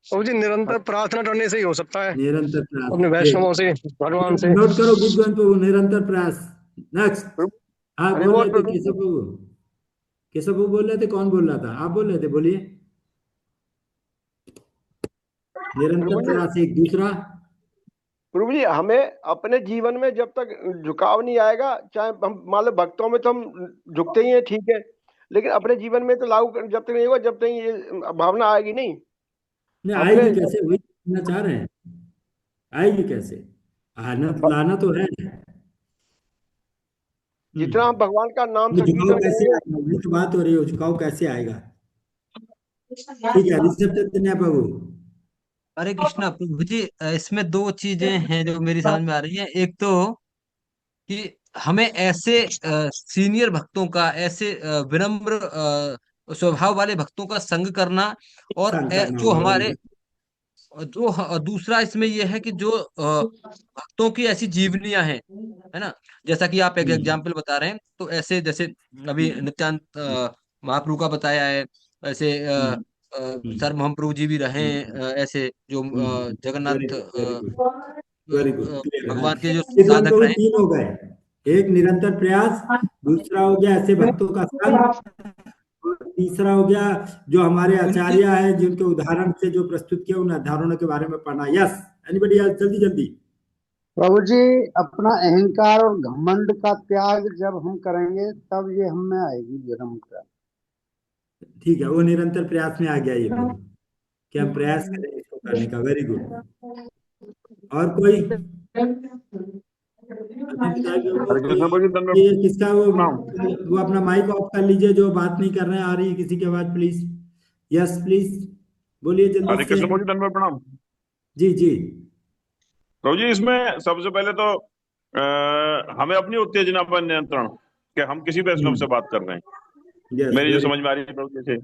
प्रभु जी, निरंतर प्रार्थना करने से ही हो सकता है, निरंतर प्रयास, अपने वैष्णवों से, भगवान से। नोट करो विद्वान प्रभु, निरंतर प्रयास। नेक्स्ट, हाँ बोल रहे थे केशव प्रभु, केशव प्रभु बोल रहे थे, कौन बोल रहा था? आप बोल रहे थे, बोलिए। निरंतर प्रयास एक। दूसरा, प्रभु जी, हमें अपने जीवन में जब तक झुकाव नहीं आएगा, चाहे हम मान लो भक्तों में तो हम झुकते ही हैं, ठीक है, लेकिन अपने जीवन में तो लागू जब तक नहीं होगा, जब तक ये भावना आएगी नहीं। आएगी कैसे, वही कहना चाह रहे हैं, आएगी कैसे? आना लाना तो है। जितना हम भगवान का नाम झुकाव संकीर्तन कैसे करेंगे। आएगा, वही तो बात हो रही है, झुकाव कैसे आएगा? ठीक है, ऋषभ चैतन्य प्रभु। हरे कृष्णा प्रभु जी, इसमें दो चीजें हैं जो मेरी समझ में आ रही हैं। एक तो कि हमें ऐसे सीनियर भक्तों का, ऐसे विनम्र स्वभाव वाले भक्तों का संग करना, और संग करना जो होगा, वेरी हमारे गुड। दूसरा इसमें यह है कि जो भक्तों की ऐसी जीवनियां हैं, है ना, जैसा कि आप एक एग्जाम्पल बता रहे हैं, तो ऐसे जैसे अभी नित्यानंद महाप्रभु का बताया है, ऐसे सर महाप्रभु जी भी रहे हैं, ऐसे जो very Jagannath good, very good, very good, clear है। भगवान के जो ये दोनों साधक तो रहे। तीन हो गए, एक निरंतर प्रयास, दूसरा हो गया ऐसे भक्तों का संग, और तीसरा हो गया जो हमारे उनकी आचार्य हैं जिनके उदाहरण से जो प्रस्तुत किया उन उदाहरणों के बारे में पढ़ना। यस, एनीबडी एल्स, जल्दी जल्दी। प्रभु जी, अपना अहंकार और घमंड का त्याग जब हम करेंगे तब ये हम में आएगी विनम्रता। ठीक है, वो निरंतर प्रयास में आ गया ये प्रभु, कि हम प्रयास करें इसको करने का। Very good. और कोई अभी बताइए वो हरे कोई, कृष्ण प्रभु जी, दंडवत ये किसका प्रणाम। वो अपना माइक ऑफ कर लीजिए जो बात नहीं कर रहे हैं, आ रही है किसी की आवाज, प्लीज। यस प्लीज, बोलिए जल्दी हरे से। कृष्ण प्रभु जी, दंडवत प्रणाम। जी जी। प्रभु जी, इसमें सबसे पहले तो हमें अपनी उत्तेजना पर नियंत्रण, कि हम किसी वैष्णव से बात कर रहे हैं, यस, मेरी जो वेरी समझ में आ रही है प्रभु जी से।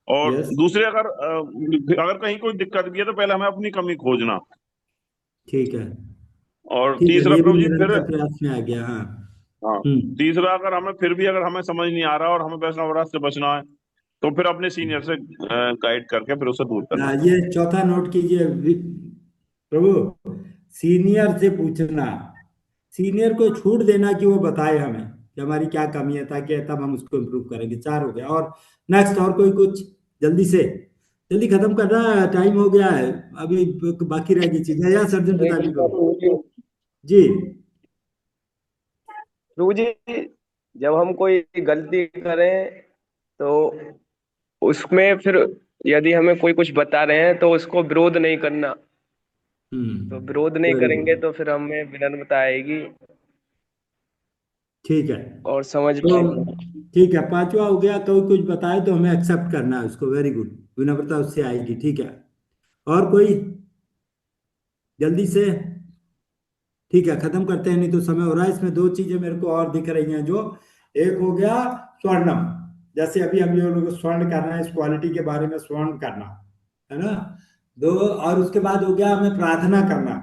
और यस, दूसरे, अगर कहीं कोई दिक्कत भी है तो पहले हमें अपनी कमी खोजना। ठीक है, और ठीक है, तीसरा ये भी प्रभु जी फिर, निरंतर प्रयास में आ गया। हाँ। हाँ, तीसरा, अगर हमें फिर भी अगर हमें समझ नहीं आ रहा और हमें वैष्णव राज से बचना है, तो फिर अपने सीनियर से गाइड करके फिर उसे दूर करना। ये चौथा नोट कीजिए प्रभु, सीनियर से पूछना, सीनियर को छूट देना कि वो बताए हमें कि हमारी क्या कमी है, ताकि तब हम उसको इम्प्रूव करेंगे। चार हो गया। और नेक्स्ट, और कोई कुछ, जल्दी से, जल्दी खत्म करना है, टाइम हो गया है, अभी बाकी रह गई चीजें। या सर्जन हरे पिताजी कृष्णा प्रभु प्रभु जी। जी। प्रभु जी, जब हम कोई गलती करें तो उसमें फिर यदि हमें कोई कुछ बता रहे हैं तो उसको विरोध नहीं करना। तो विरोध नहीं वेरी करेंगे गुड, तो फिर हमें विनम्रता आएगी ठीक है। और समझ तो पाएंगे। ठीक है, पांचवा हो गया, कोई कुछ बताए तो हमें एक्सेप्ट करना है उसको। वेरी गुड, विनम्रता उससे आएगी। ठीक है, और कोई, जल्दी से। ठीक है, खत्म करते हैं, नहीं तो समय हो रहा है। इसमें दो चीजें मेरे को और दिख रही हैं, जो एक हो गया स्वर्णम, जैसे अभी हम ये लोग स्वर्ण करना है, इस क्वालिटी के बारे में स्वर्ण करना है ना। दो, और उसके बाद हो गया हमें प्रार्थना करना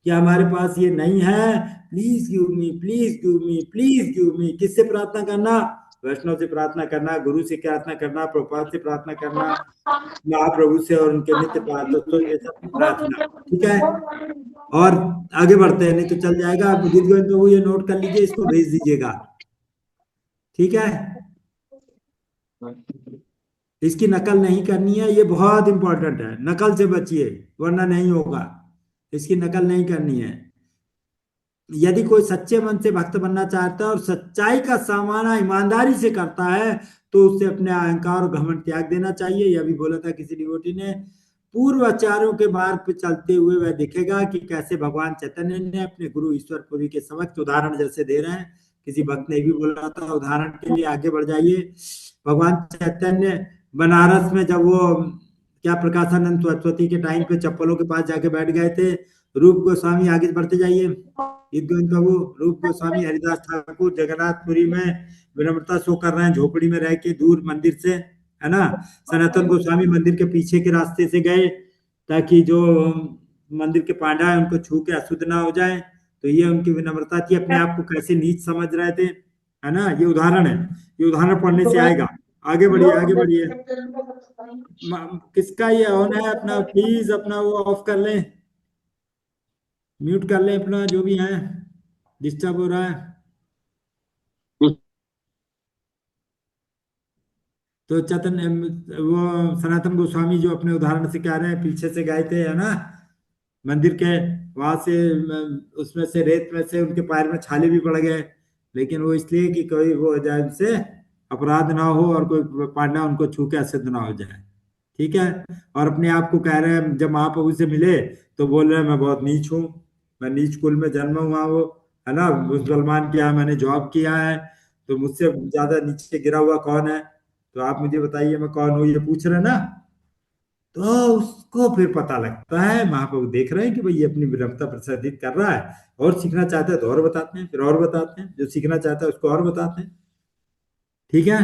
कि हमारे पास ये नहीं है, please give me, please give me, please give me. किससे प्रार्थना करना? वैष्णव से प्रार्थना करना, गुरु से प्रार्थना करना, प्रभुपाद से प्रार्थना करना, महाप्रभु से और उनके नित्य पार्षदों, ये सब प्रार्थना। ठीक है, और आगे बढ़ते हैं, नहीं तो चल जाएगा। आप उदित गोविंद प्रभु ये नोट कर लीजिए, इसको भेज दीजिएगा। ठीक है, इसकी नकल नहीं करनी है, ये बहुत इंपॉर्टेंट है, नकल से बचिए वरना नहीं होगा। इसकी नकल नहीं करनी है। यदि कोई सच्चे मन से भक्त बनना चाहता है और सच्चाई का सामना ईमानदारी से करता है, तो उससे अपने अहंकार और घमंड त्याग देना चाहिए। यह भी बोला था किसी डिवोटी ने, पूर्व आचार्यों के मार्ग पर चलते हुए वह दिखेगा कि कैसे भगवान चैतन्य ने अपने गुरु ईश्वरपुरी के समक्ष उदाहरण जैसे दे रहे हैं। किसी भक्त ने भी बोला था, उदाहरण के लिए आगे बढ़ जाइए। भगवान चैतन्य बनारस में जब वो क्या प्रकाशानंद सरस्वती के टाइम पे चप्पलों के पास जाके बैठ गए थे, रूप गोस्वामी, आगे बढ़ते जाइए, गोविंद प्रभु, रूप गोस्वामी, हरिदास ठाकुर जगन्नाथपुरी में विनम्रता शो कर रहे हैं, झोपड़ी में रह के दूर मंदिर से, है ना। सनातन गोस्वामी मंदिर के पीछे के रास्ते से गए ताकि जो मंदिर के पांडा है उनको छू के अशुद्ध ना हो जाए। तो ये उनकी विनम्रता थी, अपने आप को कैसे नीच समझ रहे थे, है ना। ये उदाहरण है, ये उदाहरण पढ़ने से आएगा। आगे बढ़िए, आगे बढ़िए। किसका ये ऑन है अपना, प्लीज अपना वो ऑफ कर लें, म्यूट कर लें अपना, जो भी है डिस्टर्ब हो रहा है। तो चैतन्य, वो सनातन गोस्वामी जो अपने उदाहरण से कह रहे हैं, पीछे से गए थे, है ना, मंदिर के वहां से, उसमें से रेत में से उनके पैर में छाले भी पड़ गए, लेकिन वो इसलिए कि कोई वो हो जाए, उनसे अपराध ना हो और कोई पांडा उनको छू के असिद्ध ना हो जाए। ठीक है, और अपने आप को कह रहे हैं, जब महाप्रभु से मिले तो बोल रहे हैं मैं बहुत नीच हूँ, मैं नीच कुल में जन्म हुआ, वो है ना, मुसलमान के यहाँ मैंने जॉब किया है, तो मुझसे ज्यादा नीचे गिरा हुआ कौन है? तो आप मुझे बताइए मैं कौन हूँ, ये पूछ रहे ना। तो उसको फिर पता लगता है, महाप्रभु देख रहे हैं कि भाई ये अपनी विनम्रता प्रदर्शित कर रहा है, और सीखना चाहता है तो और बताते हैं, फिर और बताते हैं, जो सीखना चाहता है उसको और बताते हैं। ठीक है।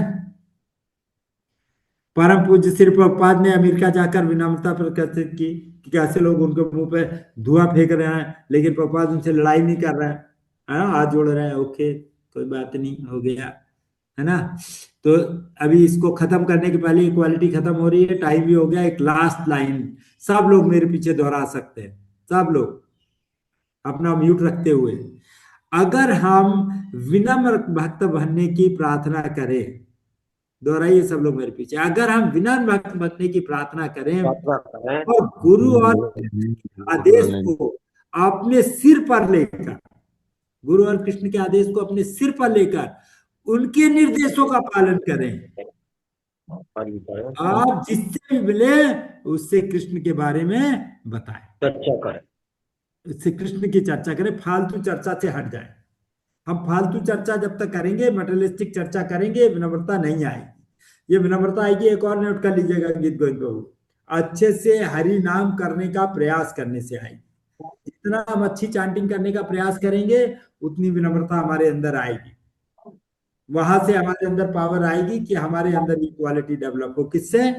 परम पूज्य श्री प्रभुपाद ने अमेरिका जाकर विनम्रता प्रदर्शित की कि कैसे लोग उनके मुंह पे धुआं फेंक रहे हैं, लेकिन प्रभुपाद उनसे लड़ाई नहीं कर रहे हैं, है ना, हाथ जोड़ रहे हैं, ओके कोई बात नहीं, हो गया, है ना। तो अभी इसको खत्म करने के पहले इक्वालिटी खत्म हो रही है, टाइम भी हो गया। एक लास्ट लाइन सब लोग मेरे पीछे दोहरा सकते हैं, सब लोग अपना म्यूट रखते हुए। अगर हम विनम्र भक्त बनने की प्रार्थना करें, दोहराइए सब लोग मेरे पीछे, अगर हम विनम्र भक्त बनने की प्रार्थना करें और गुरु और आदेश को अपने सिर पर लेकर, गुरु और कृष्ण के आदेश को अपने सिर पर लेकर उनके निर्देशों का पालन करें, आप जिससे भी मिले उससे कृष्ण के बारे में बताएं, चर्चा करें, उससे कृष्ण की चर्चा करें, फालतू चर्चा से हट जाए। हम फालतू चर्चा जब तक करेंगे, मटेरियलिस्टिक चर्चा करेंगे, विनम्रता नहीं आएगी। ये विनम्रता आएगी, एक और नोट कर लीजिएगा गीत गोविंद प्रभु, अच्छे से हरि नाम करने का प्रयास करने से आएगी। जितना हम अच्छी चैंटिंग करने का प्रयास करेंगे उतनी विनम्रता हमारे अंदर आएगी, वहां से हमारे अंदर पावर आएगी कि हमारे अंदर इक्वालिटी डेवलप हो। किससे?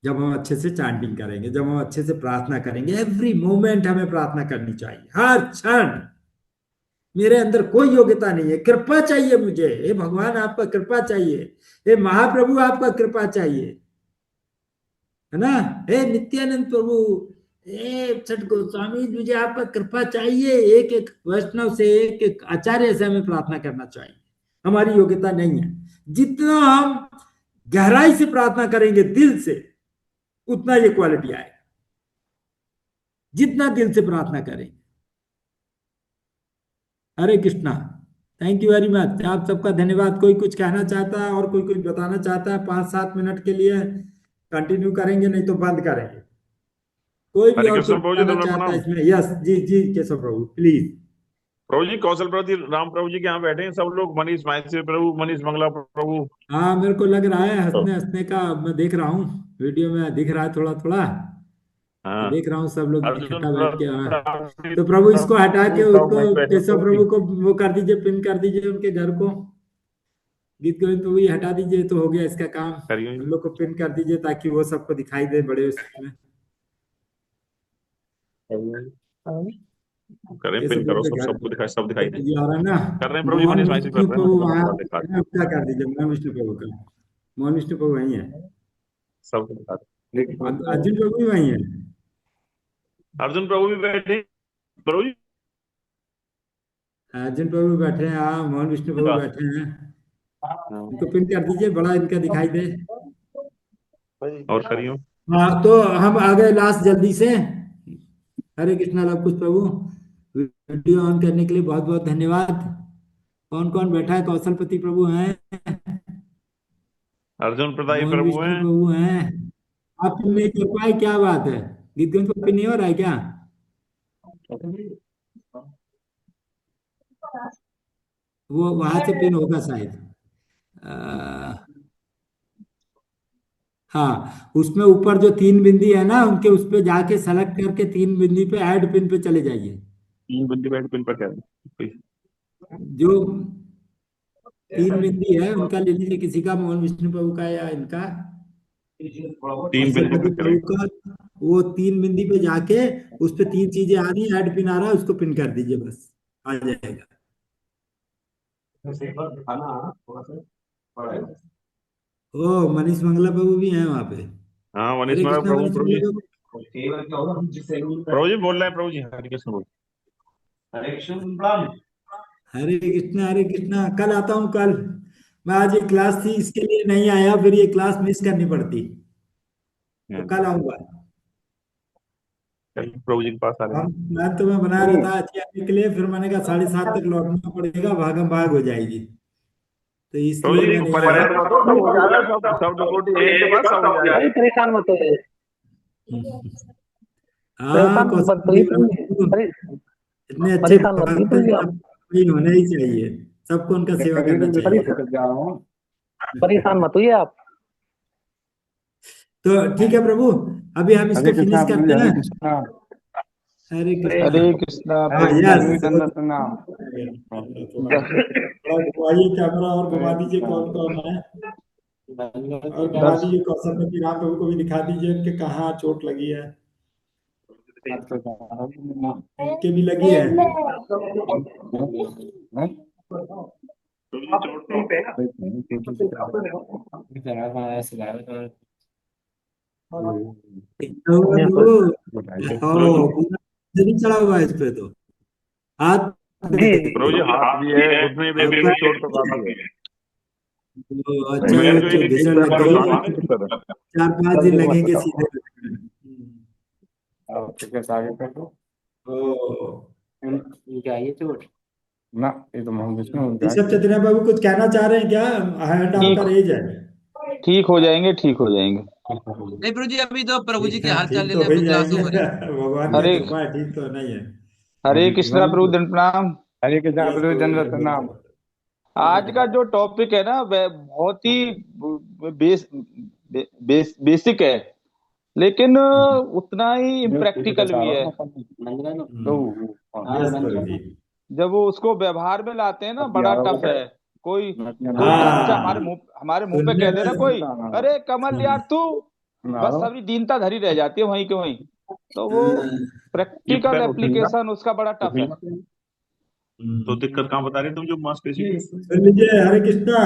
जब हम अच्छे से चैंटिंग करेंगे, जब हम अच्छे से प्रार्थना करेंगे। एवरी मोमेंट हमें प्रार्थना करनी चाहिए, हर क्षण। मेरे अंदर कोई योग्यता नहीं है, कृपा चाहिए मुझे, हे भगवान आपका कृपा चाहिए, हे महाप्रभु आपका कृपा चाहिए, है ना, हे नित्यानंद प्रभु, हे छठ गोस्वामी, मुझे आपका कृपा चाहिए। एक एक वैष्णव से, एक एक आचार्य से हमें प्रार्थना करना चाहिए। हमारी योग्यता नहीं है। जितना हम गहराई से प्रार्थना करेंगे दिल से, उतना ये क्वालिटी आएगा। जितना दिल से प्रार्थना करेंगे। Hare Krishna, thank you very much, आप सबका धन्यवाद। कोई कुछ कहना चाहता है और कोई कुछ बताना चाहता है? 5-7 मिनट के लिए कंटिन्यू करेंगे, नहीं तो बंद करेंगे। कोई भी हरे और कृष्ण कुछ प्रभु जी, बताना दंडवत चाहता है प्रणाम। इसमें? यस जी जी, केशव प्रभु प्लीज। प्रभु जी, कौशल प्रभु जी, राम प्रभु जी के यहाँ बैठे हैं सब लोग, मनीष माहेश्वरी प्रभु, मनीष मंगला प्रभु। हाँ, मेरे को लग रहा है हंसने हंसने का, मैं देख रहा हूँ वीडियो में दिख रहा है थोड़ा थोड़ा, हाँ, देख रहा हूँ सब लोग अर्जुन इकट्ठा बैठ के। हाँ, प्रताप तो प्रभु इसको हटा के उसको, मैं बैठे केशव प्रभु को वो कर दीजिए, पिन कर दीजिए उनके घर को। गीत गोविंद प्रभु ये हटा दीजिए तो हो गया इसका काम। करिए। हम लोग को पिन कर दीजिए ताकि वो सबको दिखाई दे बड़े उसमें। करें, केशव पिन प्रभु करो, के सब घर सबको दिखाई, सब दिखाई दे। ये आ रहा है ना, कर रहे हैं प्रभु जी, मोहन मनीष माहेश्वरी कर विष्णु रहे हैं, प्रभु मतलब वहाँ दिखा क्या कर दीजिए, मोहन विष्णु प्रभु का, मोहन विष्णु प्रभु वही है, सबको दिखा दे। अर्जुन प्रभु भी वही है। अर्जुन प्रभु भी बैठे हैं, प्रभु जी। अर्जुन प्रभु भी बैठे हैं, हाँ, मोहन विष्णु प्रभु बैठे हैं। इनको पिन कर दीजिए, बड़ा इनका दिखाई दे। और करियो। हाँ, तो हम आ गए लास्ट जल्दी से। हरे कृष्णा लव कुछ प्रभु, वीडियो ऑन करने के लिए बहुत बहुत धन्यवाद। कौन कौन बैठा है? कौशलपति प्रभु हैं, अर्जुन प्रताप मोहन प्रभु विष्णु हैं। प्रभु हैं। आप पिन नहीं कर पाए, क्या बात है? गीत गंज को पिन नहीं हो रहा है क्या? वो वहां से पिन होगा शायद। हाँ, उसमें ऊपर जो 3 बिंदी है ना, उनके उस पे जाके सेलेक्ट करके 3 बिंदी पे ऐड पिन पे चले जाइए। 3 बिंदी बैठ पिन पर क्या है? जो 3 बिंदी है उनका ले लीजिए, किसी का, मोहन विष्णु प्रभु का या इनका 3 बिंदी कौशलपति पर प्रभु करें। का। वो 3 बिंदी पे जाके उस पे 3 चीजें आ रही है, ऐड पिन आ रहा है, उसको पिन कर दीजिए, बस आ जाएगा। ओ, मनीष मंगला प्रभु भी हैं वहां पे। हाँ, मनीष हरे मंगला कृष्णा, प्रभु, मनीष प्रभु जी। मंगला प्रभु जी बोल रहे हैं, प्रभु जी, हरे कृष्ण बोल। हरे कृष्णा, हरे कृष्णा। कल आता हूँ, कल मैं, आज ये क्लास थी इसके लिए नहीं आया, फिर ये क्लास मिस करनी पड़ती, तो कल आऊंगा। प्रभु जी के पास आ रहे हम हैं। प्लान तो मैं बना रहा था अच्छी आने के लिए, फिर मैंने कहा 7:30 तक लौटना पड़ेगा, भागम भाग हो जाएगी, तो प्रभु इसलिए जी मैं नहीं आया। परेशान मत हो, सब हो जाएगा, सब डिपोटी एक के बाद सब हो जाएगा। परेशान मत हो, हाँ, कौशल इतने अच्छे परेशान मत भक्त हैं, सब होना ही चाहिए, सबको उनका सेवा करना चाहिए। परेशान मत होइए आप। तो ठीक है प्रभु, अभी हम इसको हरे कृष्णा फिनिश प्रभु करते जी, हरे हैं। कृष्णा। हरे कृष्णा। हरे कृष्णा हाँ प्रभु यस, जी। दंडवत प्रणाम। थोड़ा घुमाइए कैमरा और घुमा दीजिए कौन कौन है, और घुमा दीजिए कौशल में कि राम प्रभु को भी दिखा दीजिए कि कहाँ चोट लगी है, इनके भी लगी है। नहीं चढ़ा हुआ है इस पे तो हाथ। प्रभु जी हाथ भी है, घुटने पे भी चोट तो काफी है। अच्छा मेरे को जो एक भीषण लग गई है, दिक्कत है। 4-5 दिन लगेंगे सीधे। ना ये तो मोहन विष्णु ऋषभ चतुरिया बाबू कुछ कहना चाह रहे हैं क्या? हैंड आपका रेज है। ठीक हो जाएंगे, ठीक हो जाएंगे। नहीं प्रभु जी, अभी तो प्रभु जी के हाल चाल ठीक ले तो ले, हो अभी ही क्लास जाएंगे, ओवर है। भगवान की हरे कृपा है, ठीक तो नहीं है। हरे कृष्णा प्रभु दंड प्रणाम। हरे कृष्णा यस प्रभु प्रभु, दंडवत प्रणाम। आज का जो टॉपिक है ना वह बहुत ही बेसिक है, लेकिन उतना ही इम्प्रैक्टिकल भी है। यस प्रभु जी। जब वो उसको व्यवहार में लाते हैं ना बड़ा टफ है। कोई कोई बच्चा हाँ हमारे मुंह पे सुनने कह दे ना कोई, में। अरे कमल यार तू, बस सारी दीनता धरी रह जाती है वहीं के वहीं। तो वो प्रैक्टिकल एप्लीकेशन उसका बड़ा टफ है। तो दिक्कत कहाँ बता रहे तुम जो मांसपेशी की? सुन लीजिए, हरे कृष्णा।